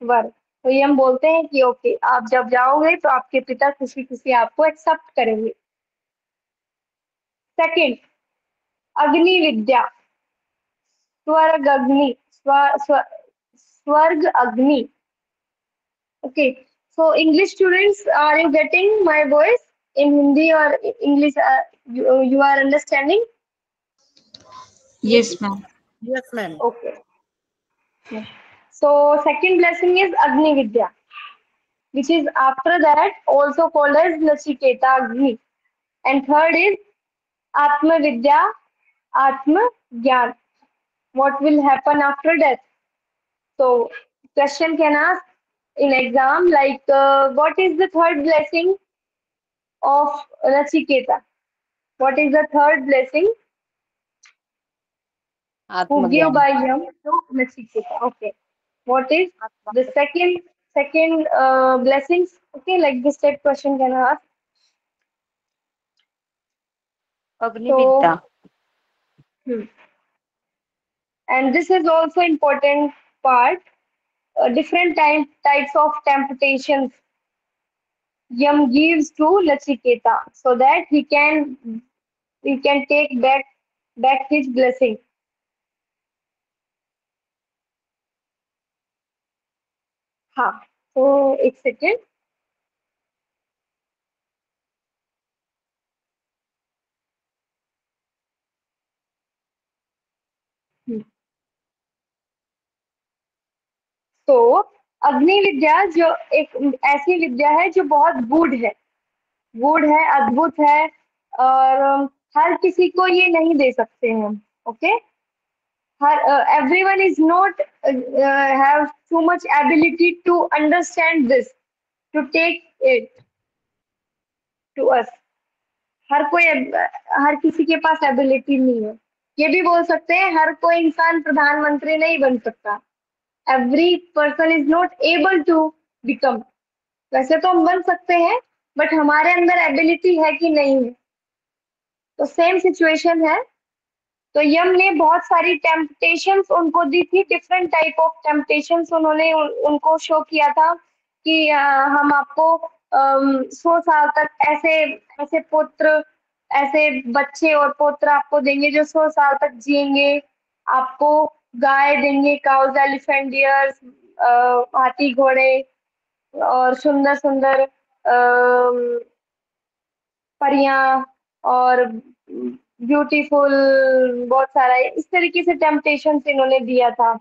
वर. तो ये हम बोलते हैं कि ओके, आप जब जाओगे तो आपके पिता खुशी खुशी आपको एक्सेप्ट करेंगे. सेकंड, अग्नि विद्या, स्वर्ग अग्नि, स्वर्ग अग्नि. Okay, so English students, are you getting my voice in Hindi और English? you are understanding? Yes, ma'am. Yes, ma'am. Okay. Yeah. So second blessing is Agni Vidya, which is after that also called as Nachiketa Agni. And third is Atma Vidya, Atma Gyan. What will happen after death? So question can ask in exam like what is the third blessing of Nachiketa? What is the third blessing who give by Yam to Nachiketa? Okay. What is the second blessings? Okay, like this type question can ask. Agnividya. And this is also important part. Different types of temptations Yam gives to Nachiketa so that he can take back his blessing. हाँ, तो एक second. तो अग्नि विद्या जो एक ऐसी विद्या है जो बहुत गूढ़ है, गुड है, अद्भुत है, और हर किसी को ये नहीं दे सकते हैं। Okay, her everyone is not have too much ability to understand this, to take it to us. हर कोई हर किसी के पास एबिलिटी नहीं है। ये भी बोल सकते हैं हर कोई इंसान प्रधानमंत्री नहीं बन सकता। Every person is not able to become. वैसे तो हम बन सकते हैं, बट हमारे अंदर एबिलिटी है कि नहीं है। तो सेम सिचुएशन है। तो यम ने बहुत सारी टेम्पटेशंस उनको दी थी, डिफरेंट टाइप ऑफ टेम्पटेशंस उन्होंने उनको शो किया था कि हम आपको 100 साल तक ऐसे ऐसे पुत्र, ऐसे बच्चे और पोत्र आपको देंगे जो 100 साल तक जिएंगे। आपको गाय देंगे, काउज, एलिफेंट, डियर्स, हाथी, घोड़े, और सुंदर सुंदर परियां, और ब्यूटीफुल, बहुत सारा इस तरीके से टेम्पटेशन इन्होंने दिया था।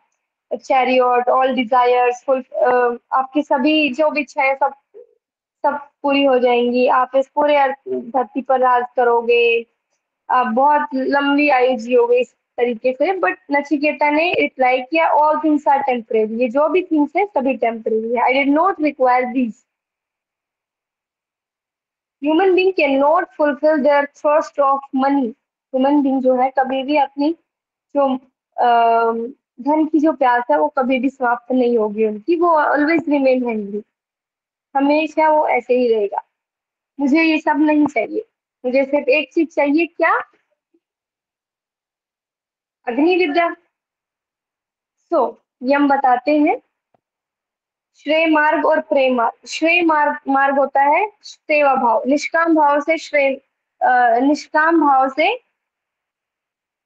चैरियट, ऑल डिजायर्स फुल, आपकी सभी जो भी इच्छाएं सब सब पूरी हो जाएंगी। आप इस पूरे धरती पर राज करोगे, आप बहुत लंबी आयु जियोगे, इस तरीके से। बट नचिकेता ने रिप्लाई किया, ऑल थिंग्स आर टेम्परेरी। ये जो भी थिंग्स है सभी टेम्परेरी है। I did not require these. Human being can not fulfil their thirst of money. Human being जो है कभी भी अपनी जो धन की जो प्यास है वो कभी भी समाप्त नहीं होगी उनकी। वो ऑलवेज रिमेन हैंग्री, हमेशा वो ऐसे ही रहेगा। मुझे ये सब नहीं चाहिए, मुझे सिर्फ एक चीज चाहिए, क्या? अग्नि विद्या। सो यम बताते हैं श्रेय मार्ग और प्रेम मार्ग। श्रेय मार्ग होता है सेवा भाव, निष्काम भाव से श्रेय, निष्काम भाव से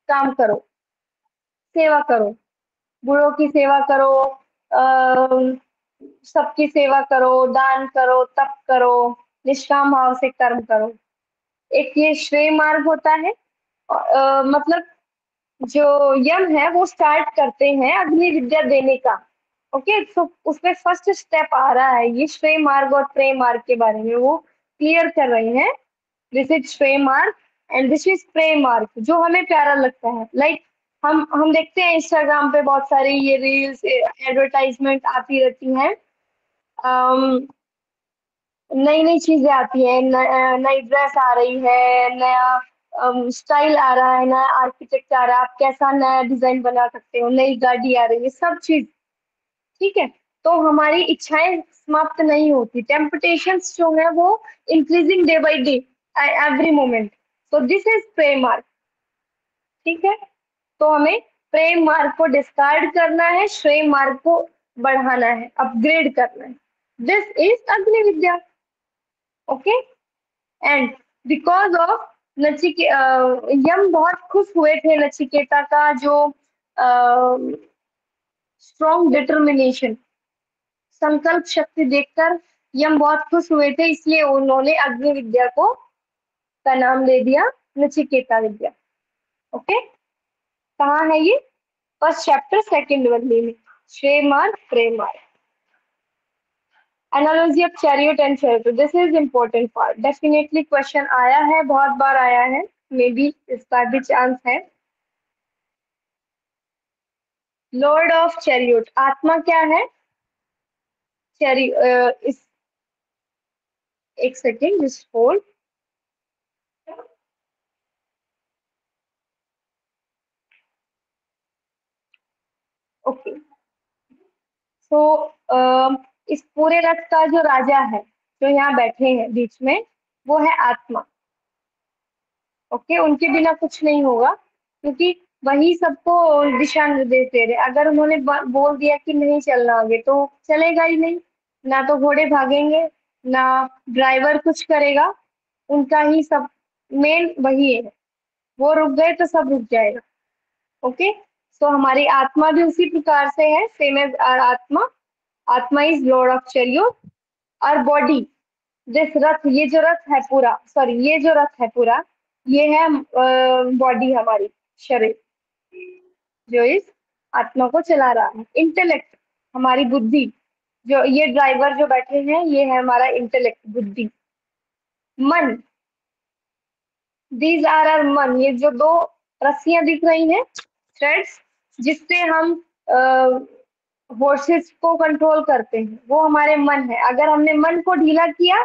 काम करो, सेवा करो, बूढ़ों की सेवा करो, सबकी सेवा करो, दान करो, तप करो, निष्काम भाव से कर्म करो। एक ये श्रेय मार्ग होता है। मतलब जो यम है वो स्टार्ट करते हैं अग्नि विद्या देने का। ओके, तो उसमें फर्स्ट स्टेप आ रहा है ये श्रेय मार्ग और प्रेम मार्ग के बारे में वो क्लियर कर रहे हैं। दिस इज श्रेय मार्ग एंड दिस इज प्रेम मार्ग, जो हमें प्यारा लगता है। लाइक हम देखते हैं इंस्टाग्राम पे बहुत सारी ये रील्स, एडवर्टाइजमेंट आती रहती हैं। नई नई चीजें आती है, नई ड्रेस आ रही है, नया स्टाइल आ रहा है, नया आर्किटेक्ट आ रहा है, आप कैसा नया डिजाइन बना सकते हो, नई गाड़ी आ रही है, सब चीज ठीक है। तो हमारी इच्छाएं समाप्त नहीं होती, टेम्पटेशंस जो है वो increasing day by day, every moment. So this is prem marg. ठीक है, तो हमें प्रेम मार्ग को डिस्कार्ड करना है, श्रेय मार्ग को बढ़ाना है, अपग्रेड करना है। दिस इज अग्नि विद्या। ओके, एंड बिकॉज ऑफ यम बहुत खुश हुए थे नचिकेता का जो स्ट्रॉन्ग डिटर्मिनेशन, संकल्प शक्ति देखकर यम बहुत खुश हुए थे, इसलिए उन्होंने अग्नि विद्या को का नाम दे दिया नचिकेता विद्या। ओके, कहाँ है ये? फर्स्ट चैप्टर सेकंड वल्ली में, श्रेय मार्ग, प्रेम मार्ग। Analogy of chariot and chariot, this is important part. Definitely question आया है, बहुत बार आया है, मे बी इसका भी चांस है। लॉर्ड ऑफ चैरियट, आत्मा क्या है? इस एक सेकेंड, जस्ट होल्ड। ओके, सो इस पूरे रथ का जो राजा है, जो यहाँ बैठे हैं बीच में, वो है आत्मा। ओके, उनके बिना कुछ नहीं होगा, क्योंकि वही सबको दिशा निर्देश दे रहे। अगर उन्होंने बोल दिया कि नहीं चलना आगे, तो चलेगा ही नहीं, ना तो घोड़े भागेंगे, ना ड्राइवर कुछ करेगा, उनका ही सब मेन वही है। वो रुक गए तो सब रुक जाएगा। ओके, सो हमारी आत्मा भी उसी प्रकार से है, सेम एज आर आत्मा। आत्मा इज लॉर्ड ऑफ चैरियट। और बॉडी, दिस रथ, ये जो रथ है पूरा, सॉरी ये जो रथ है पूरा, ये है बॉडी, हमारी शरीर जो इस आत्मा को चला रहा है। इंटेलेक्ट, हमारी बुद्धि, जो ये ड्राइवर जो बैठे हैं, ये है हमारा इंटेलेक्ट, बुद्धि। मन, दीज आर आर मन, ये जो दो रस्सियां दिख रही हैं, थ्रेड्स, जिससे हम फोर्सेस को कंट्रोल करते हैं, वो हमारे मन है। अगर हमने मन को ढीला किया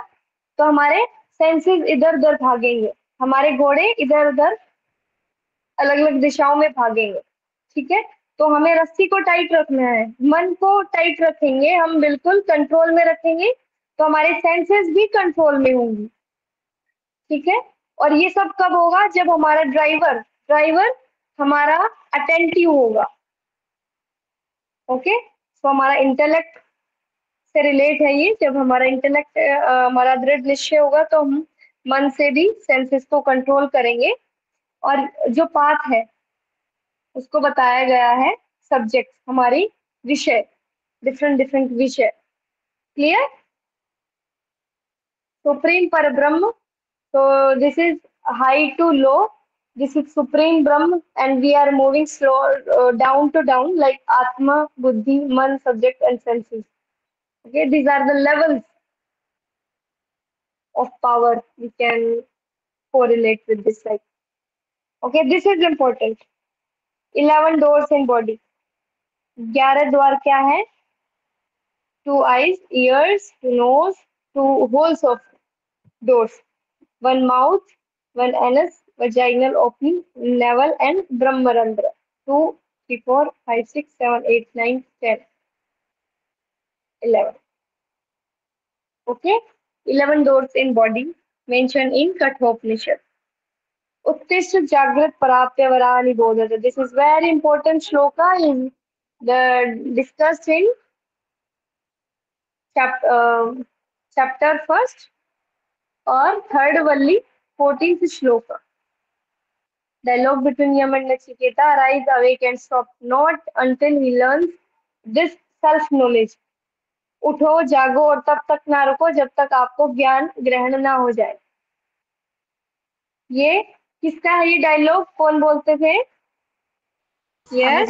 तो हमारे सेंसेस इधर उधर भागेंगे, हमारे घोड़े इधर उधर अलग अलग दिशाओं में भागेंगे। ठीक है, तो हमें रस्सी को टाइट रखना है, मन को टाइट रखेंगे, हम बिल्कुल कंट्रोल में रखेंगे, तो हमारे सेंसेस भी कंट्रोल में होंगी। ठीक है, और ये सब कब होगा? जब हमारा ड्राइवर ड्राइवर हमारा अटेंटिव होगा। ओके, तो हमारा इंटेलेक्ट से रिलेट है ये। जब हमारा इंटेलेक्ट हमारा दृढ़ निश्चय होगा तो हम मन से भी सेंसेस को कंट्रोल करेंगे। और जो पाथ है उसको बताया गया है सब्जेक्ट, हमारी विषय, डिफरेंट डिफरेंट विषय। क्लियर? सुप्रीम पर ब्रह्म, so this is high to low, this is supreme Brahm, and we are moving slow down to down, like Atma, Buddhi, Man, subject and senses. Okay, these are the levels of power we can correlate with this, like, okay, this is important. 11 doors in body, 11 द्वार क्या है? 2 eyes, ears, nose, 2 holes of doors, 1 mouth, 1 anus, vaginal opening, navel, and Brahmarandra. 2, 3, 4, 5, 6, 7, 8, 9, 10, 11. Okay? 11 doors in body mentioned in Kathopanishad. Uttishta Jagrat Parapya Varani Bodhata. This is very important shloka in discussed in chapter first or third valli 14th shloka. Dialogue between Yam and Nachiketa. Arise, awake, and stop not until he learns this self-knowledge. उठो, जागो और तब तक ना रुको जब तक आपको ज्ञान ग्रहण ना हो जाए। ये किसका है? ये डायलॉग कौन बोलते थे? Yes,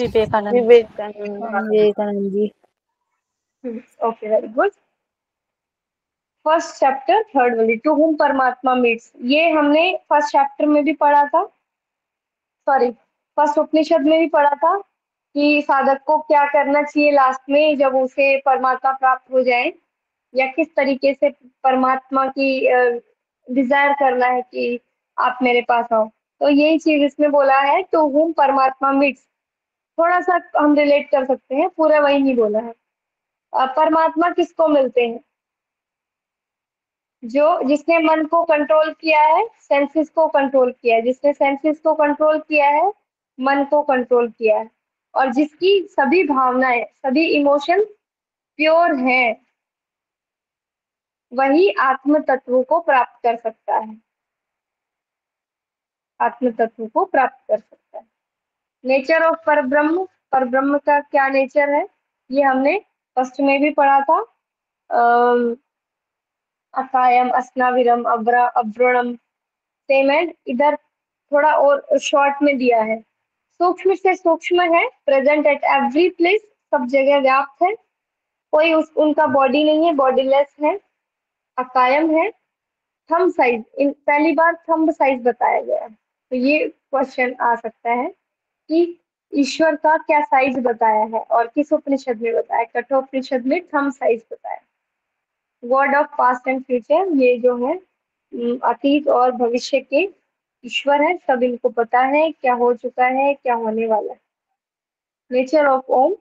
Vivekananda ji. Okay, very good. First chapter third वाली, टू हुम परमात्मा मीट्स, ये हमने फर्स्ट चैप्टर में भी पढ़ा था, सॉरी फर्स्ट उपनिषद में भी पढ़ा था कि साधक को क्या करना चाहिए लास्ट में जब उसे परमात्मा प्राप्त हो जाए, या किस तरीके से परमात्मा की डिजायर करना है कि आप मेरे पास आओ। तो यही चीज इसमें बोला है, टू हुम परमात्मा मीट्स। थोड़ा सा हम रिलेट कर सकते हैं, पूरा वही नहीं बोला है। परमात्मा किसको मिलते हैं? जो जिसने मन को कंट्रोल किया है, सेंसेस को कंट्रोल किया है, जिसने सेंसेस को कंट्रोल किया है, मन को कंट्रोल किया है, और जिसकी सभी भावनाएं, सभी इमोशन प्योर हैं, वही आत्म तत्व को प्राप्त कर सकता है, आत्म तत्व को प्राप्त कर सकता है। नेचर ऑफ परब्रह्म, परब्रह्म का क्या नेचर है, ये हमने फर्स्ट में भी पढ़ा था। अकायम, अस्नाविरम, अव्रणम, सेम है। इधर थोड़ा और शॉर्ट में दिया है। सूक्ष्म से सूक्ष्म है, प्रेजेंट एट एवरी प्लेस, सब जगह व्याप्त है, कोई उनका बॉडी नहीं है, बॉडीलेस है, अकायम है, थंब साइज, पहली बार थंब साइज बताया गया है। तो ये क्वेश्चन आ सकता है कि ईश्वर का क्या साइज बताया है और किस उपनिषद में बताया? कठोपनिषद में थंब साइज बताया। God of past and future, ये जो है अतीत और भविष्य के ईश्वर है, सब इनको पता है क्या हो चुका है, क्या होने वाला है। नेचर ऑफ ओम,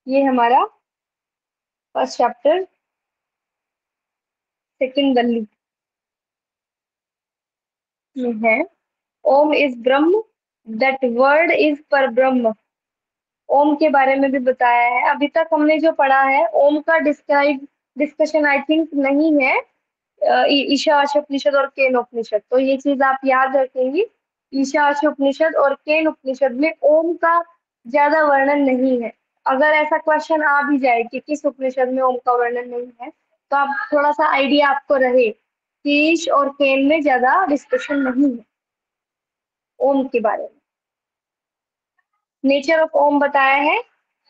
ये हमारा फर्स्ट चैप्टर सेकंड वल्ली में है। ओम is Brahma, that word is पर ब्रह्म। ओम के बारे में भी बताया है। अभी तक हमने जो पढ़ा है, ओम का डिस्कशन आई थिंक नहीं है ईशावास्योपनिषद और केन उपनिषद, तो ये चीज आप याद रखेंगी। ईशावास्योपनिषद और केन उपनिषद में ओम का ज्यादा वर्णन नहीं है। अगर ऐसा क्वेश्चन आ भी जाए कि किस उपनिषद में ओम का वर्णन नहीं है, तो आप थोड़ा सा आइडिया आपको रहे कि ईश और केन में ज्यादा डिस्कशन नहीं है ओम के बारे में। नेचर ऑफ ओम बताया है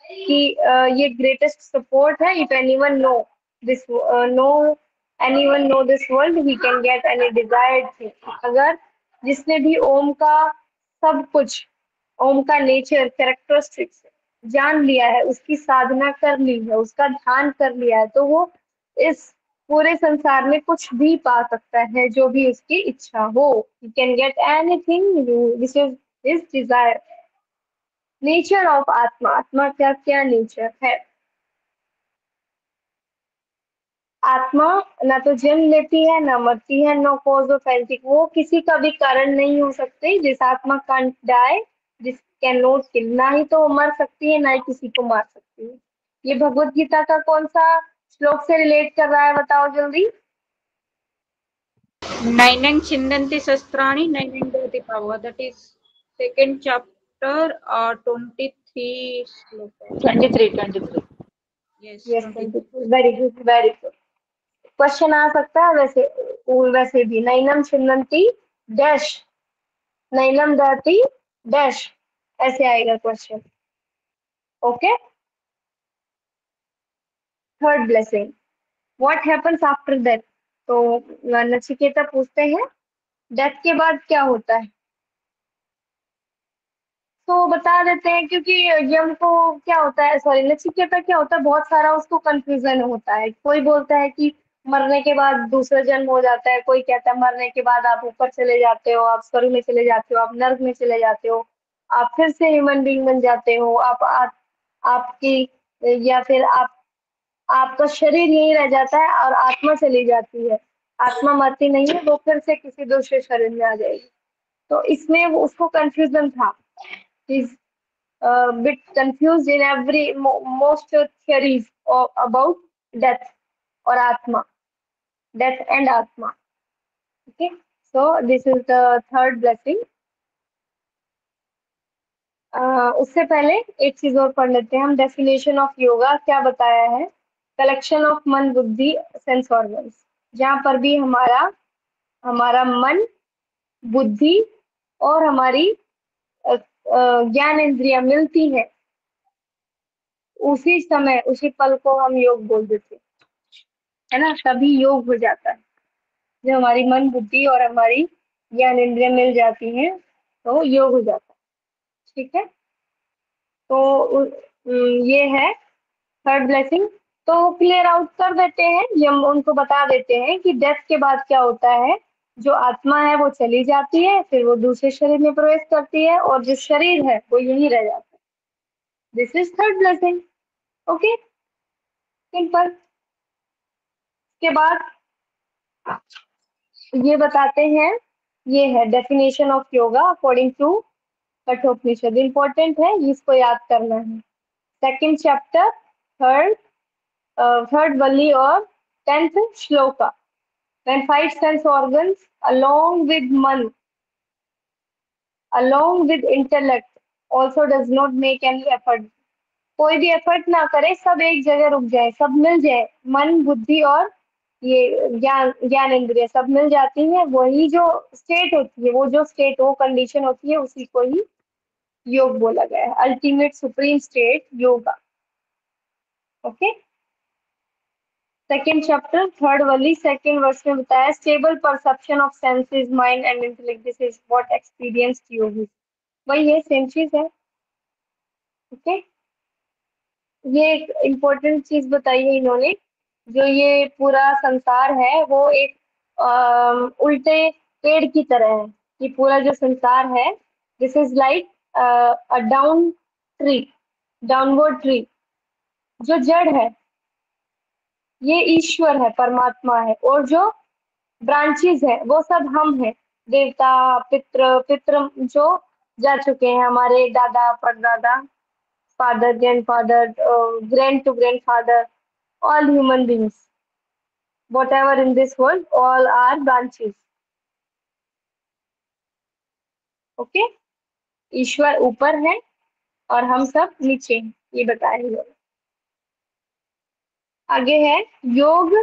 कि ये ग्रेटेस्ट सपोर्ट है, if anyone know this, no anyone know this world, he can get any desired thing. अगर जिसने भी ओम का सब कुछ, ओम का नेचर, कैरेक्टरिस्टिक्स जान लिया है, उसकी साधना कर ली है, उसका ध्यान कर लिया है, तो वो इस पूरे संसार में कुछ भी पा सकता है जो भी उसकी इच्छा हो. He can get anything which is his desire. Nature of आत्मा, आत्मा का क्या नेचर है? आत्मा ना तो जन्म लेती है, ना मरती है, नो कॉज ऑफ एनीथिंग. वो किसी का भी कारण नहीं हो सकती. This atma can't die, this can not kill. ना ही तो वो मर सकती है, ना ही किसी को मार सकती है. ये भगवत गीता का कौन सा श्लोक से रिलेट कर रहा है, बताओ जल्दी. नैनं छिन्दन्ति शस्त्राणि नैनं दहति पावः. That is second chapter, 23 sloka. 23. Yes, yes, 23. Very good, very good. Question आ सकता है वैसे भी. नैनम छिन्दन्ति डैश, नैनम दहति डैश, ऐसे आएगा question. Okay. Third blessing, what happens after death. तो नचिकेता पूछते हैं डेथ के बाद क्या होता है. तो बता देते हैं, क्योंकि यम को क्या होता है, सॉरी, नचिकेता क्या होता है, बहुत सारा उसको कंफ्यूजन होता है. कोई बोलता है कि मरने के बाद दूसरा जन्म हो जाता है, कोई कहता है मरने के बाद आप ऊपर चले जाते हो, आप स्वर्ग में चले जाते हो, आप नर्क में चले जाते हो, आप फिर से ह्यूमन बीइंग बन जाते हो, आपकी, या फिर आपका शरीर यही रह जाता है और आत्मा चली जाती है. आत्मा मरती नहीं है, वो फिर से किसी दूसरे शरीर में आ जाएगी. तो इसमें वो उसको कंफ्यूजन था. He's a bit confused in most theories about death or atma, death and atma. Okay, so this is the third blessing. उससे पहले एक चीज और पढ़ लेते हैं हम. डेफिनेशन ऑफ योगा क्या बताया है? कलेक्शन ऑफ मन, बुद्धि, सेंस ऑर्गन्स. जहाँ पर भी हमारा मन, बुद्धि और हमारी ज्ञान इंद्रियां मिलती हैं, उसी समय, उसी पल को हम योग बोल देते हैं, है ना. तभी योग हो जाता है. जब हमारी मन, बुद्धि और हमारी ज्ञान इंद्रियां मिल जाती हैं तो योग हो जाता है. ठीक है. तो ये है थर्ड ब्लेसिंग. तो क्लियर आउट कर देते हैं, हम उनको बता देते हैं कि डेथ के बाद क्या होता है. जो आत्मा है वो चली जाती है, फिर वो दूसरे शरीर में प्रवेश करती है, और जो शरीर है वो यहीं रह जाता है. This is third blessing. Okay, simple. के बाद ये बताते हैं, ये है definition of yoga according to Kathopanishad. Important है, इसको याद करना है. सेकंड चैप्टर, थर्ड वल्ली और 10th shloka. When 5 sense organs along with man, along with intellect also does not make any effort. कोई भी एफर्ट ना करे, सब एक जगह रुक जाए, सब मिल जाए, मन, बुद्धि और ये ज्ञान इंद्रिय सब मिल जाती है, वही जो स्टेट होती है, वो जो स्टेट, वो कंडीशन होती है, उसी को ही योग बोला गया है. Ultimate supreme state yoga. Okay. Second chapter, third वली, सेकेंड वर्स में बताया stable perception of senses, mind and intellect. This is what experience yogi. वही है, सेम चीज है. ओके. ये एक इम्पोर्टेंट चीज बताई है इन्होंने. जो ये पूरा संसार है वो एक उल्टे पेड़ की तरह है. ये पूरा जो संसार है, this is like a down tree, downward tree. जो जड़ है ये ईश्वर है, परमात्मा है, और जो ब्रांचेस है वो सब हम हैं. देवता, पित्र जो जा चुके हैं, हमारे दादा, परदादा, father, grandfather, grand to grandfather, all human beings, whatever in this world, all are branches. Okay, ईश्वर ऊपर है और हम सब नीचे हैं, ये बताया है. आगे है योग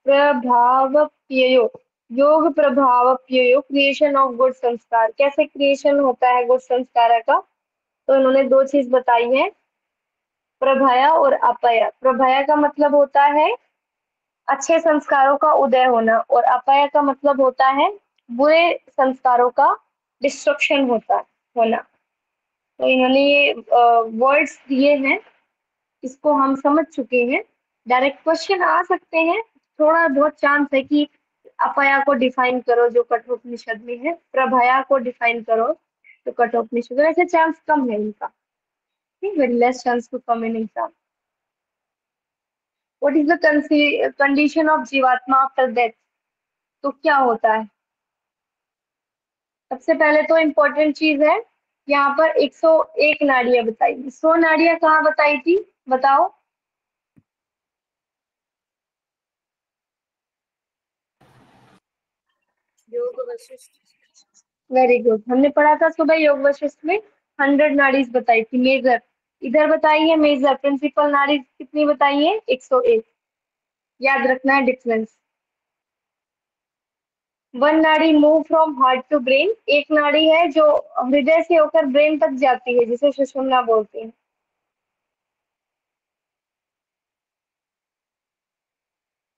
प्रभावप्ययो. योग प्रभावप्ययो, क्रिएशन ऑफ गुड संस्कार. कैसे क्रिएशन होता है गुड संस्कार का? तो उन्होंने दो चीज बताई है. प्रभया और अपया। प्रभया का मतलब होता है अच्छे संस्कारों का उदय होना, और अपया का मतलब होता है बुरे संस्कारों का डिस्ट्रक्शन होना। तो इन्होंने ये वर्ड्स दिए हैं, इसको हम समझ चुके हैं। डायरेक्ट क्वेश्चन आ सकते हैं, थोड़ा बहुत चांस है कि अपया को डिफाइन करो जो कठोपनिषद में है, प्रभया को डिफाइन करो तो कठोपनिषद में, वैसे चांस कम है इनका, very less chance to come in exam. What is the condition of जीवात्मा आफ्टर डेथ? तो क्या होता है? सबसे पहले तो इम्पोर्टेंट चीज है, यहाँ पर 101 नाड़ियां बताई, 100 नाड़ियां कहाँ बताई थी बताओ? योग वशिष्ठ। वेरी गुड, हमने पढ़ा था सुबह योग वशिष्ठ में 100 नाड़ीज बताई थी मेजर। इधर बताई है मेजर प्रिंसिपल नाड़ीज कितनी बताई है? 101। याद रखना है डिफरेंस। वन नाड़ी move from heart to brain, एक नाड़ी है जो हृदय से होकर ब्रेन तक जाती है जिसे सुषुम्ना बोलते हैं।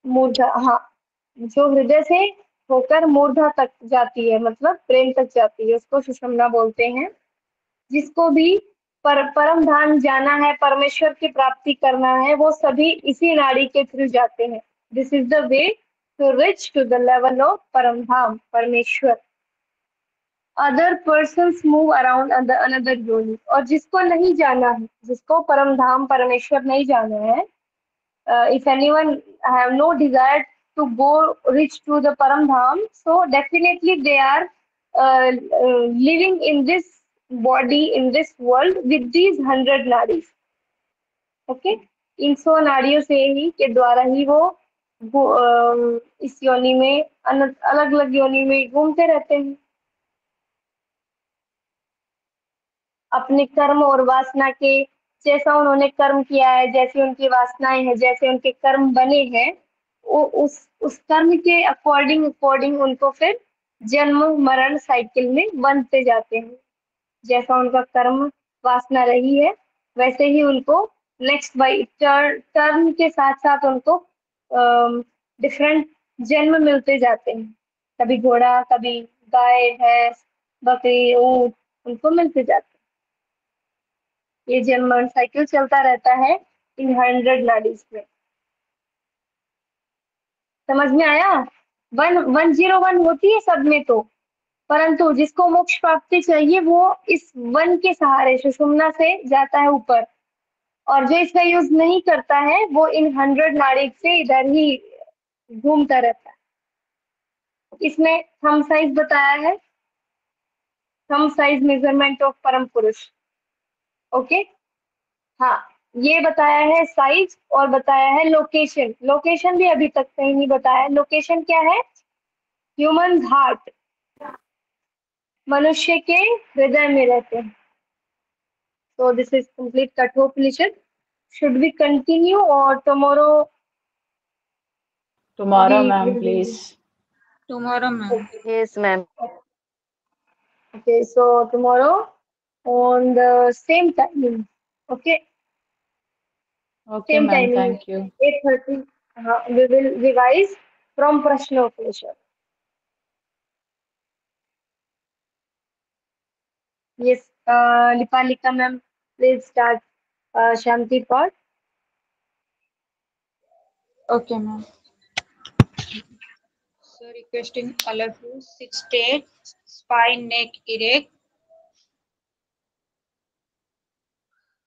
मूर्धा, हाँ, जो हृदय से होकर मूर्धा तक जाती है मतलब ब्रेन तक जाती है उसको सुषुम्ना बोलते हैं। जिसको भी परम धाम जाना है, परमेश्वर की प्राप्ति करना है, वो सभी इसी नाड़ी के थ्रू जाते हैं। This is the way to reach to the level of परम धाम परमेश्वर। Other persons move around another योनि, और जिसको नहीं जाना है, जिसको परम धाम परमेश्वर नहीं जाना है, if anyone have no desire to go reach to the param dham, so definitely they are living in this body, in this world with these 100 nadis. Okay, इन 100 नाड़ियों से ही के द्वारा ही वो इस योनि में अलग अलग योनि में घूमते रहते हैं। अपने कर्म और वासना के, जैसा उन्होंने कर्म किया है, जैसी उनकी वासनाएं हैं, जैसे उनके कर्म बने हैं, उस कर्म के अकॉर्डिंग अकॉर्डिंग उनको फिर जन्म मरण साइकिल में बनते जाते हैं। जैसा उनका कर्म वासना रही है वैसे ही उनको नेक्स्ट बाई टर्म के साथ साथ उनको डिफरेंट जन्म मिलते जाते हैं। कभी घोड़ा, कभी गाय, भैंस, बकरी, ऊंट, उनको मिलते जाते हैं। ये जन्म मरण साइकिल चलता रहता है इन 100 नाड़ीज में। समझ में आया? 101 होती है सब में तो, परंतु जिसको मोक्ष प्राप्ति चाहिए वो इस वन के सहारे सुषुम्ना से जाता है ऊपर, और जो इसका यूज नहीं करता है वो इन 100 नाड़ी से इधर ही घूमता रहता है। इसमें थंब साइज बताया है, थंब साइज मेजरमेंट ऑफ परम पुरुष। ओके, हाँ, ये बताया है साइज, और बताया है लोकेशन। लोकेशन भी अभी तक कहीं नहीं बताया। लोकेशन क्या है? ह्यूमन हार्ट, मनुष्य के हृदय में रहते हैं। So this is complete Kathopanishad. Should we continue or tomorrow? Tomorrow, we ma'am, will- please. Tomorrow, ma'am. Yes, ma'am. Okay, so tomorrow on the same timing. Okay, Okay, same ma'am. timing. Thank you. 8:30. We will revise from Prashna Upanishad. Yes, Lipalika ma'am, please start Shanti part. Okay, ma'am. So requesting all of you sit straight, spine, neck erect,